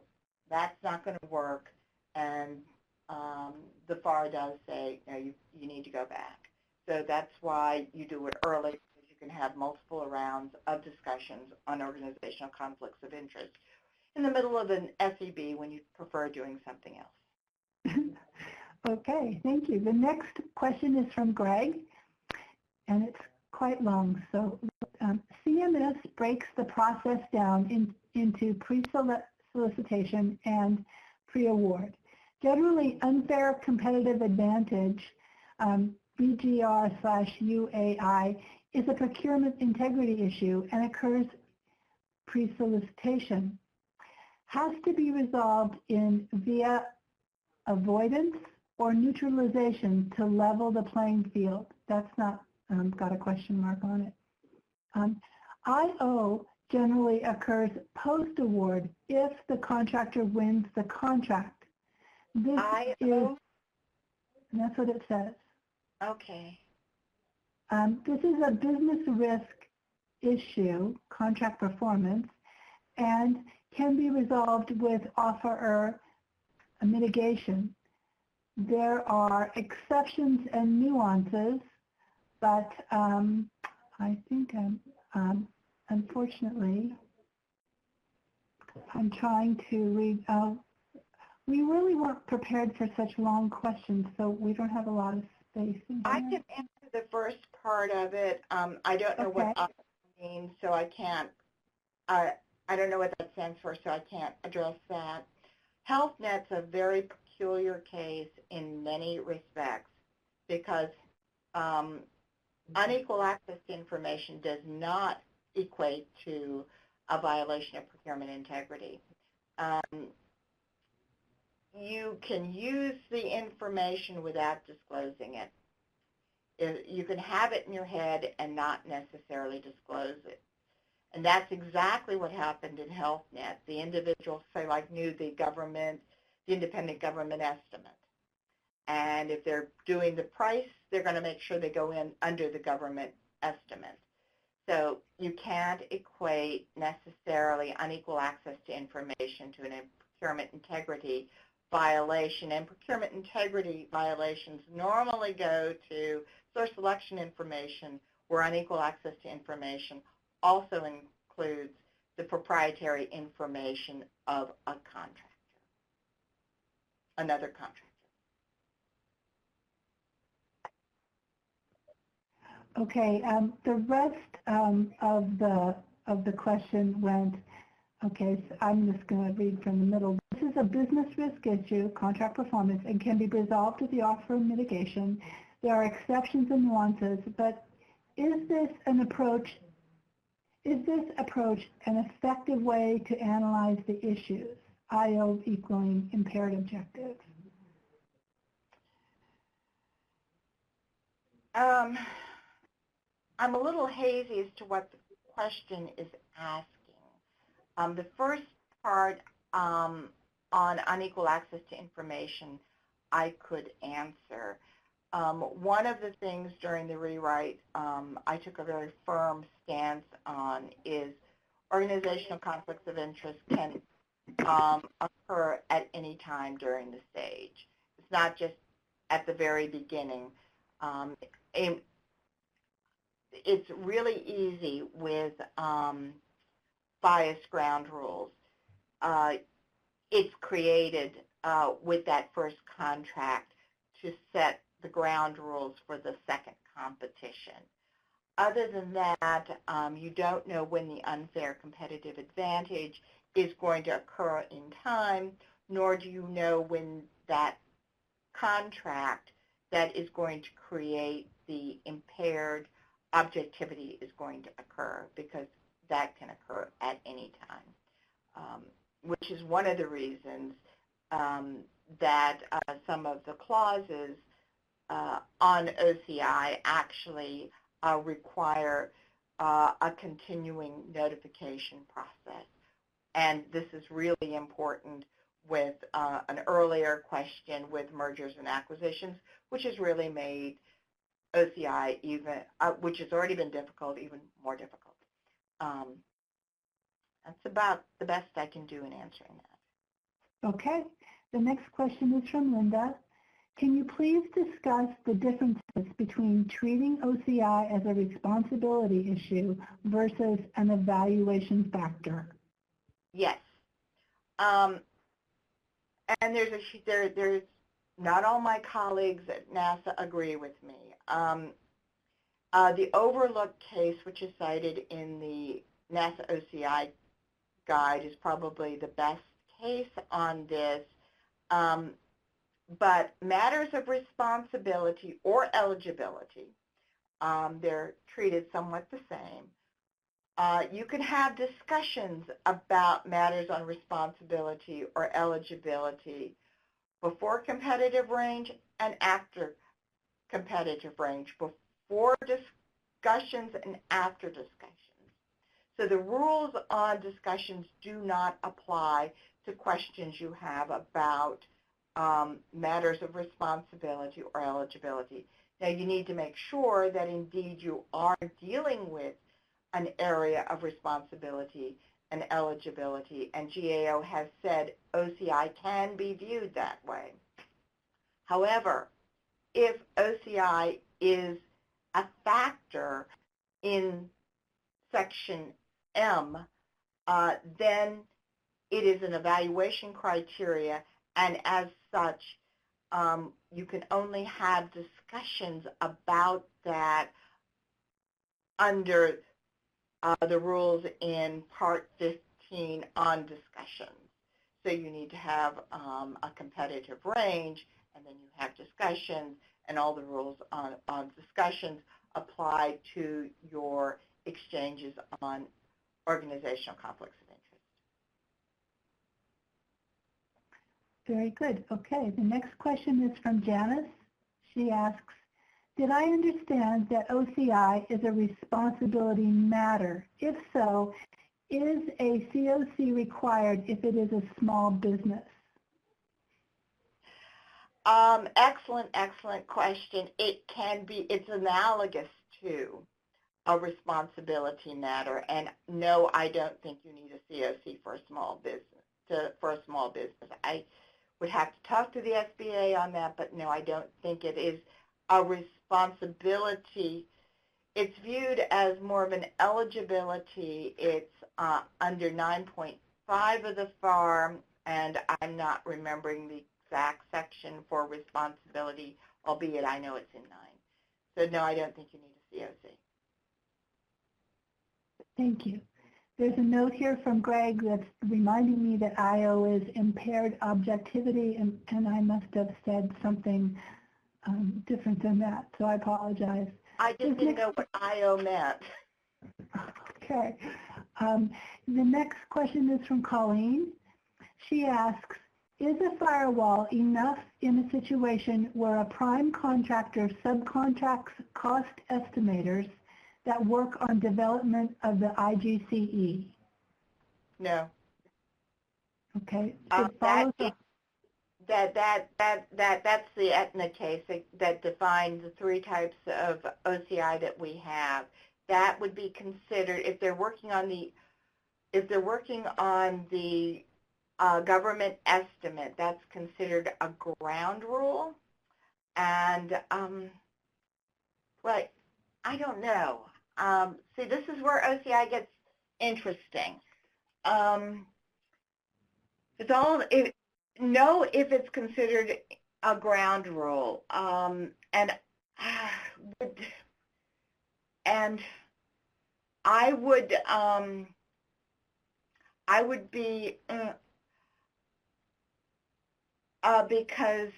that's not going to work, and the FAR does say, no, you need to go back. So that's why you do it early, because you can have multiple rounds of discussions on organizational conflicts of interest in the middle of an SEB when you prefer doing something else. Okay, thank you. The next question is from Greg, and it's quite long. So CMS breaks the process down into pre-solicitation and pre-award. Generally, unfair competitive advantage, BGR/UAI, is a procurement integrity issue and occurs pre-solicitation. Has to be resolved via avoidance or neutralization to level the playing field. That's not got a question mark on it. IO generally occurs post-award if the contractor wins the contract. This IO? That's what it says. Okay. This is a business risk issue, contract performance, and can be resolved with offeror mitigation. There are exceptions and nuances, but I think unfortunately, I'm trying to read. We really weren't prepared for such long questions, so we don't have a lot of space in here. I can answer the first part of it. I don't know what I means, so I can't. I don't know what that stands for, so I can't address that. HealthNet's a very peculiar case in many respects because unequal access to information does not equate to a violation of procurement integrity. You can use the information without disclosing it. You can have it in your head and not necessarily disclose it. And that's exactly what happened in HealthNet. The individuals, say, knew the independent government estimate. And if they're doing the price, they're going to make sure they go in under the government estimate. So you can't equate necessarily unequal access to information to an procurement integrity violation. And procurement integrity violations normally go to source selection information, where unequal access to information also includes the proprietary information of a contractor, another contractor. Okay, the rest of the question went, okay, so I'm just going to read from the middle. This is a business risk issue, contract performance, and can be resolved with the offer of mitigation. There are exceptions and nuances, but is this approach an effective way to analyze the issues, IO equaling impaired objectives? I'm a little hazy as to what the question is asking. The first part on unequal access to information I could answer. One of the things during the rewrite I took a very firm stance on is organizational conflicts of interest can occur at any time during the stage. It's not just at the very beginning. It's really easy with bias ground rules. It's created with that first contract to set the ground rules for the second competition. Other than that, you don't know when the unfair competitive advantage is going to occur in time, nor do you know when that contract that is going to create the impaired objectivity is going to occur, because that can occur at any time, which is one of the reasons that some of the clauses on OCI actually require a continuing notification process. And this is really important with an earlier question with mergers and acquisitions, which has really made OCI even, which has already been difficult, even more difficult. That's about the best I can do in answering that. Okay. The next question is from Linda. Can you please discuss the differences between treating OCI as a responsibility issue versus an evaluation factor? Yes. And there's not all my colleagues at NASA agree with me. The Overlook case, which is cited in the NASA OCI guide, is probably the best case on this. But matters of responsibility or eligibility, they're treated somewhat the same. You can have discussions about matters on responsibility or eligibility before competitive range and after competitive range, before discussions and after discussions. So the rules on discussions do not apply to questions you have about matters of responsibility or eligibility. Now, you need to make sure that indeed you are dealing with an area of responsibility and eligibility, and GAO has said OCI can be viewed that way. However, if OCI is a factor in Section M, then it is an evaluation criteria, and as such, you can only have discussions about that under the rules in Part 15 on discussions. So you need to have a competitive range, and then you have discussions, and all the rules on discussions apply to your exchanges on organizational conflicts of interest. Very good. Okay, the next question is from Janice. She asks, did I understand that OCI is a responsibility matter? If so, is a COC required if it is a small business? Excellent question. It can be, it's analogous to a responsibility matter. And no, I don't think you need a COC for a small business. I would have to talk to the SBA on that, but no, I don't think it is a responsibility. It's viewed as more of an eligibility. It's under 9.5 of the FAR, and I'm not remembering the exact section for responsibility, albeit I know it's in 9. So no, I don't think you need a COC. Thank you. There's a note here from Greg that's reminding me that IO is impaired objectivity, and I must have said something different than that, so I apologize. I just didn't know what IO meant. Okay. The next question is from Colleen. She asks, is a firewall enough in a situation where a prime contractor subcontracts cost estimators that work on development of the IGCE? No. Okay. That's the Aetna case that defines the 3 types of OCI that we have. That would be considered if they're working on the government estimate. That's considered a ground rule, and well, I don't know. See, this is where OCI gets interesting. Know if it's considered a ground rule, and I would be because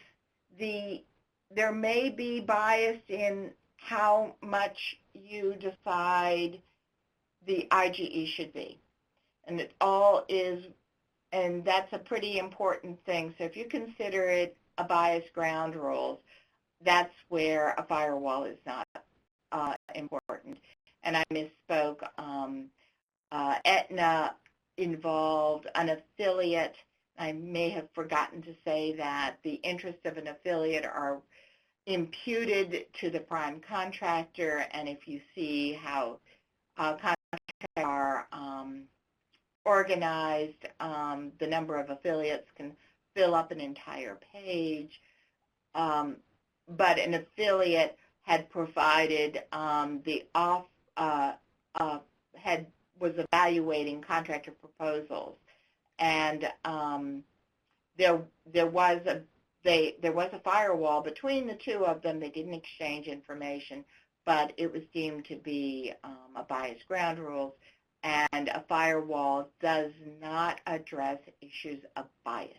there may be bias in how much you decide the IGE should be, and it all is, and that's a pretty important thing. So if you consider it a biased ground rules, that's where a firewall is not important. And I misspoke. Aetna involved an affiliate. I may have forgotten to say that the interests of an affiliate are imputed to the prime contractor, and if you see how contractors are organized, the number of affiliates can fill up an entire page, but an affiliate had provided was evaluating contractor proposals, and there was a firewall between the two of them. They didn't exchange information, but it was deemed to be a biased ground rules, and a firewall does not address issues of bias.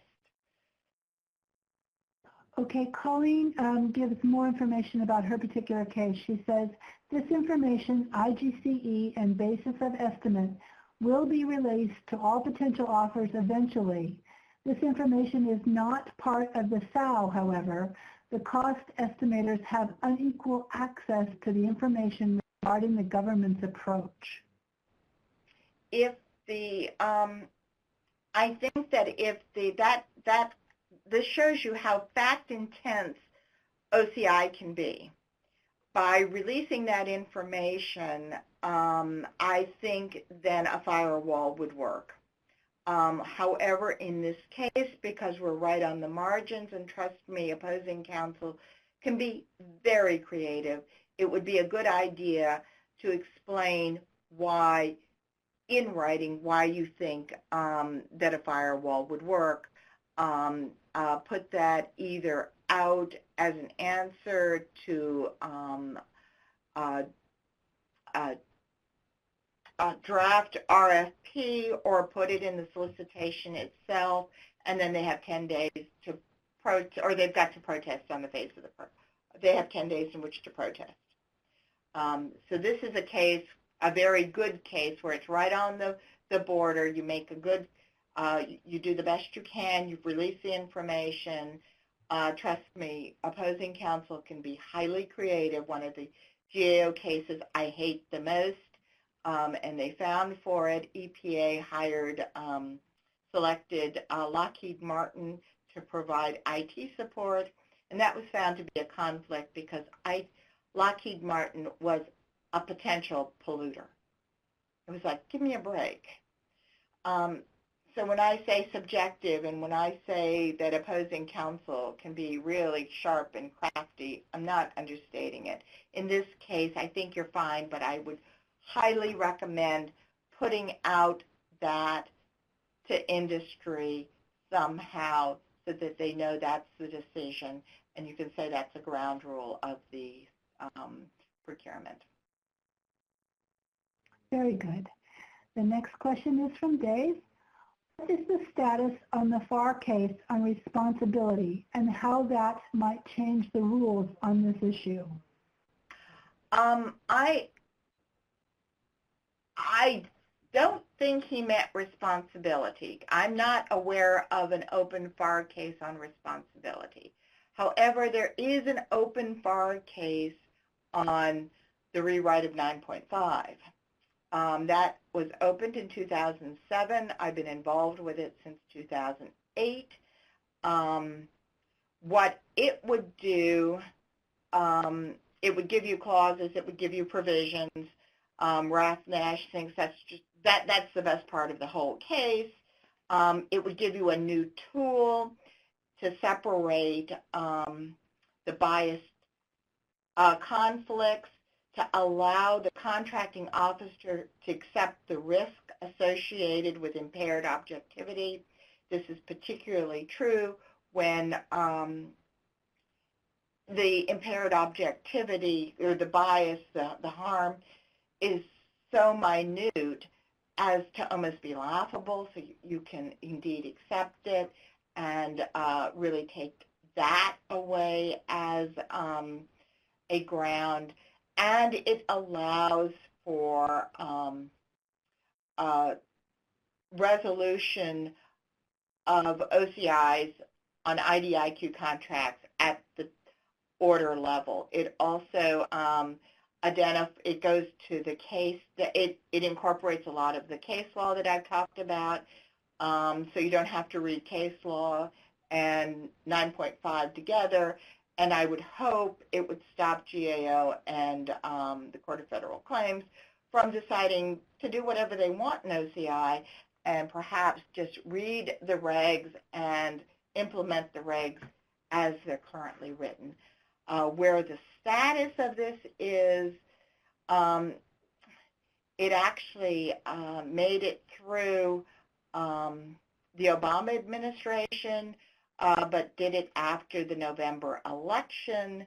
Okay, Colleen gives more information about her particular case. She says, this information, IGCE and basis of estimate, will be released to all potential offers eventually. This information is not part of the SAO, however. The cost estimators have unequal access to the information regarding the government's approach. If the, I think that if this shows you how fact-intense OCI can be. By releasing that information, I think then a firewall would work. However, in this case, because we're right on the margins, and trust me, opposing counsel can be very creative, it would be a good idea to explain why, in writing, why you think that a firewall would work. Put that either out as an answer to a draft RFP, or put it in the solicitation itself, and then they have 10 days to protest, or they've got to protest on the face of the they have 10 days in which to protest. So this is a case, a very good case, where it's right on the border. You make a good, you do the best you can, you've released the information. Trust me, opposing counsel can be highly creative. One of the GAO cases I hate the most, and they found for it, EPA hired, selected Lockheed Martin to provide IT support, and that was found to be a conflict because Lockheed Martin was a potential polluter. It was like, give me a break. So when I say subjective and when I say that opposing counsel can be really sharp and crafty, I'm not understating it. In this case, I think you're fine, but I would highly recommend putting out that to industry somehow so that they know that's the decision, and you can say that's a ground rule of the procurement. Very good. The next question is from Dave. What is the status on the FAR case on responsibility and how that might change the rules on this issue? I don't think he meant responsibility. I'm not aware of an open FAR case on responsibility. However, there is an open FAR case on the rewrite of 9.5. That was opened in 2007. I've been involved with it since 2008. What it would do, it would give you clauses, it would give you provisions. Rath Nash thinks that's the best part of the whole case. It would give you a new tool to separate the biased conflicts, to allow the contracting officer to accept the risk associated with impaired objectivity. This is particularly true when the impaired objectivity or the bias, the harm, is so minute as to almost be laughable, so you can indeed accept it and really take that away as a ground. And it allows for resolution of OCIs on IDIQ contracts at the order level. It also it goes to the case, it incorporates a lot of the case law that I've talked about, so you don't have to read case law and 9.5 together. And I would hope it would stop GAO and the Court of Federal Claims from deciding to do whatever they want in OCI and perhaps just read the regs and implement the regs as they're currently written. Where the status of this is, it actually made it through the Obama administration, but did it after the November election,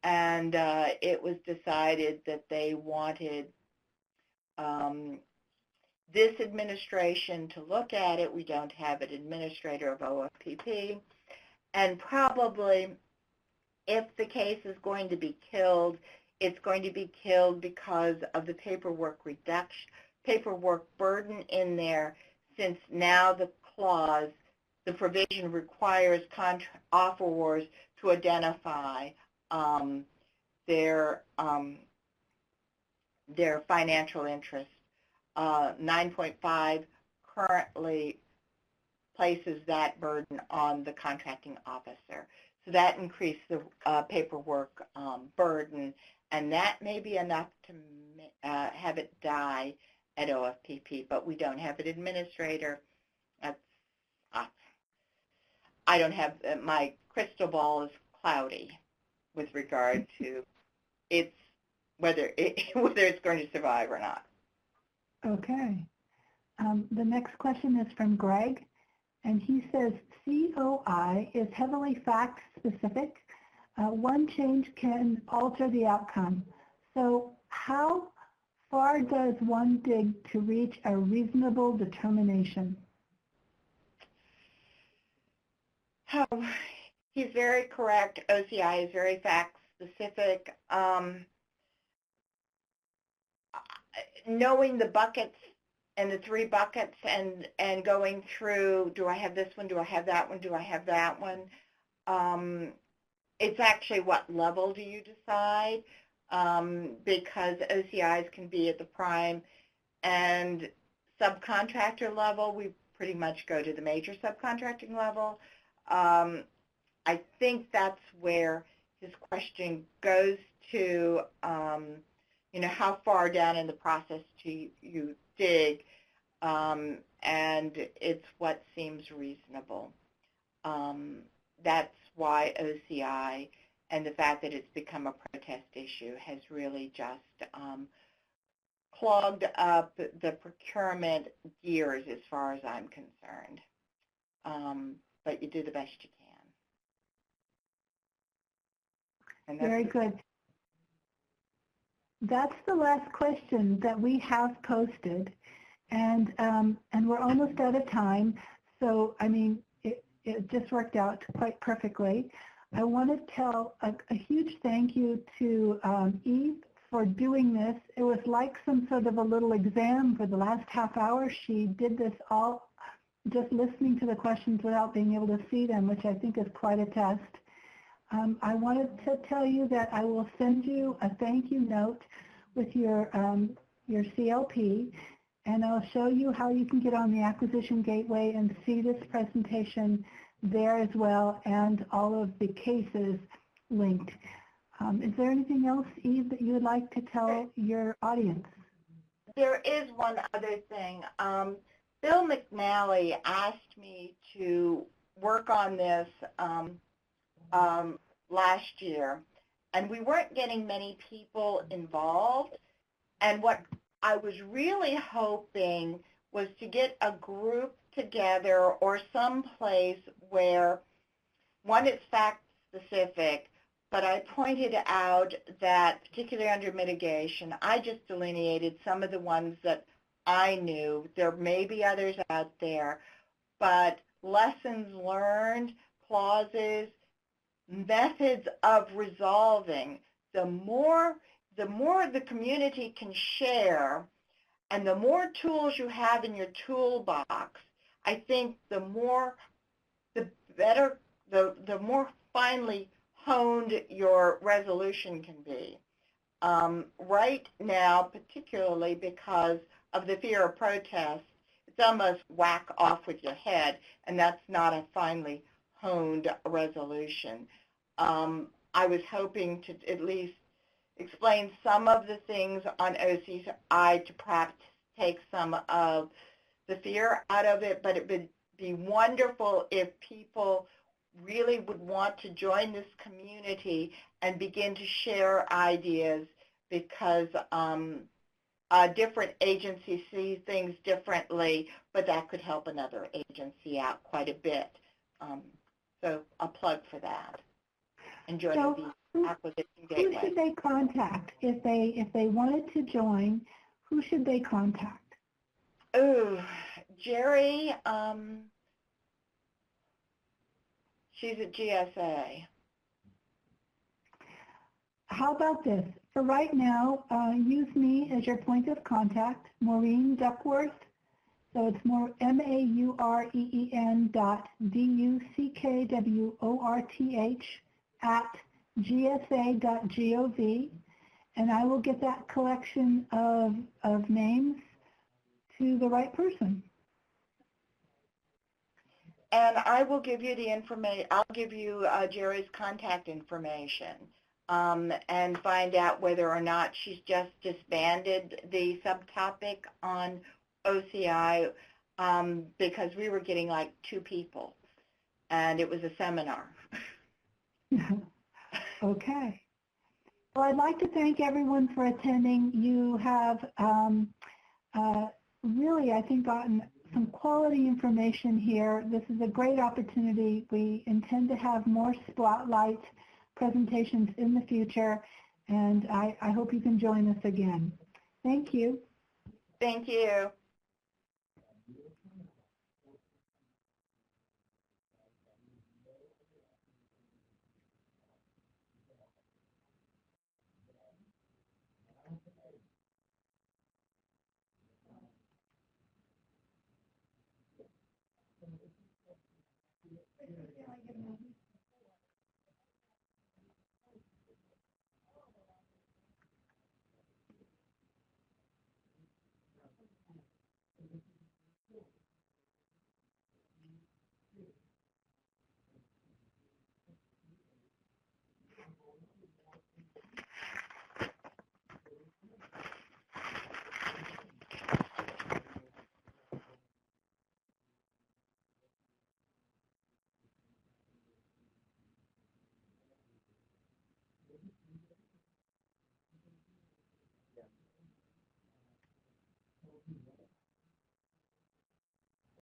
and it was decided that they wanted this administration to look at it. We don't have an administrator of OFPP, and probably if the case is going to be killed, it's going to be killed because of the paperwork burden in there, since now the clause, the provision requires offerors to identify their financial interests. 9.5 currently places that burden on the contracting officer. So that increased the paperwork burden, and that may be enough to have it die at OFPP, but we don't have an administrator. I don't have, my crystal ball is cloudy with regard to whether it's going to survive or not. Okay. The next question is from Greg, and he says COI is heavily fact-specific. One change can alter the outcome. So how far does one dig to reach a reasonable determination? Oh, he's very correct. OCI is very fact-specific. Knowing the buckets and the 3 buckets and going through, do I have this one, do I have that one, do I have that one? It's actually what level do you decide, because OCIs can be at the prime and subcontractor level. We pretty much go to the major subcontracting level. I think that's where his question goes to how far down in the process you dig, and it's what seems reasonable. That's why OCI and the fact that it's become a protest issue has really just clogged up the procurement gears as far as I'm concerned. But you do the best you can. And Very good. That's the last question that we have posted, and we're almost out of time. So I mean, it just worked out quite perfectly. I want to tell a huge thank you to Eve for doing this. It was like some sort of a little exam for the last half hour. She did this all just listening to the questions without being able to see them, which I think is quite a test. I wanted to tell you that I will send you a thank you note with your CLP, and I'll show you how you can get on the Acquisition Gateway and see this presentation there as well, and all of the cases linked. Is there anything else, Eve, that you would like to tell your audience? There is one other thing. Bill McNally asked me to work on this last year, and we weren't getting many people involved. And what I was really hoping was to get a group together or someplace where, one, it's fact-specific, but I pointed out that, particularly under mitigation, I just delineated some of the ones that I knew. There may be others out there, but lessons learned, clauses, methods of resolving, the more the community can share and the more tools you have in your toolbox, I think the better, the more finely honed your resolution can be. Right now, particularly because of the fear of protest, it's almost whack off with your head, and that's not a finely honed resolution. I was hoping to at least explain some of the things on OCI to perhaps take some of the fear out of it, but it would be wonderful if people really would want to join this community and begin to share ideas, because different agencies see things differently, but that could help another agency out quite a bit. So a plug for that. And join the Acquisition Gateway. Who should they contact if they wanted to join? Who should they contact? Oh, Jerry. She's at GSA. How about this? For right now, use me as your point of contact, Maureen Duckworth. So it's more MAUREEN.DUCKWORTH@gsa.gov, and I will get that collection of names to the right person. And I will give you the information. I'll give you Jerry's contact information, and find out whether or not she's just disbanded the subtopic on OCI, because we were getting like 2 people, and it was a seminar. Okay. Well, I'd like to thank everyone for attending. You have really, I think, gotten some quality information here. This is a great opportunity. We intend to have more spotlight presentations in the future, and I hope you can join us again. Thank you. Thank you.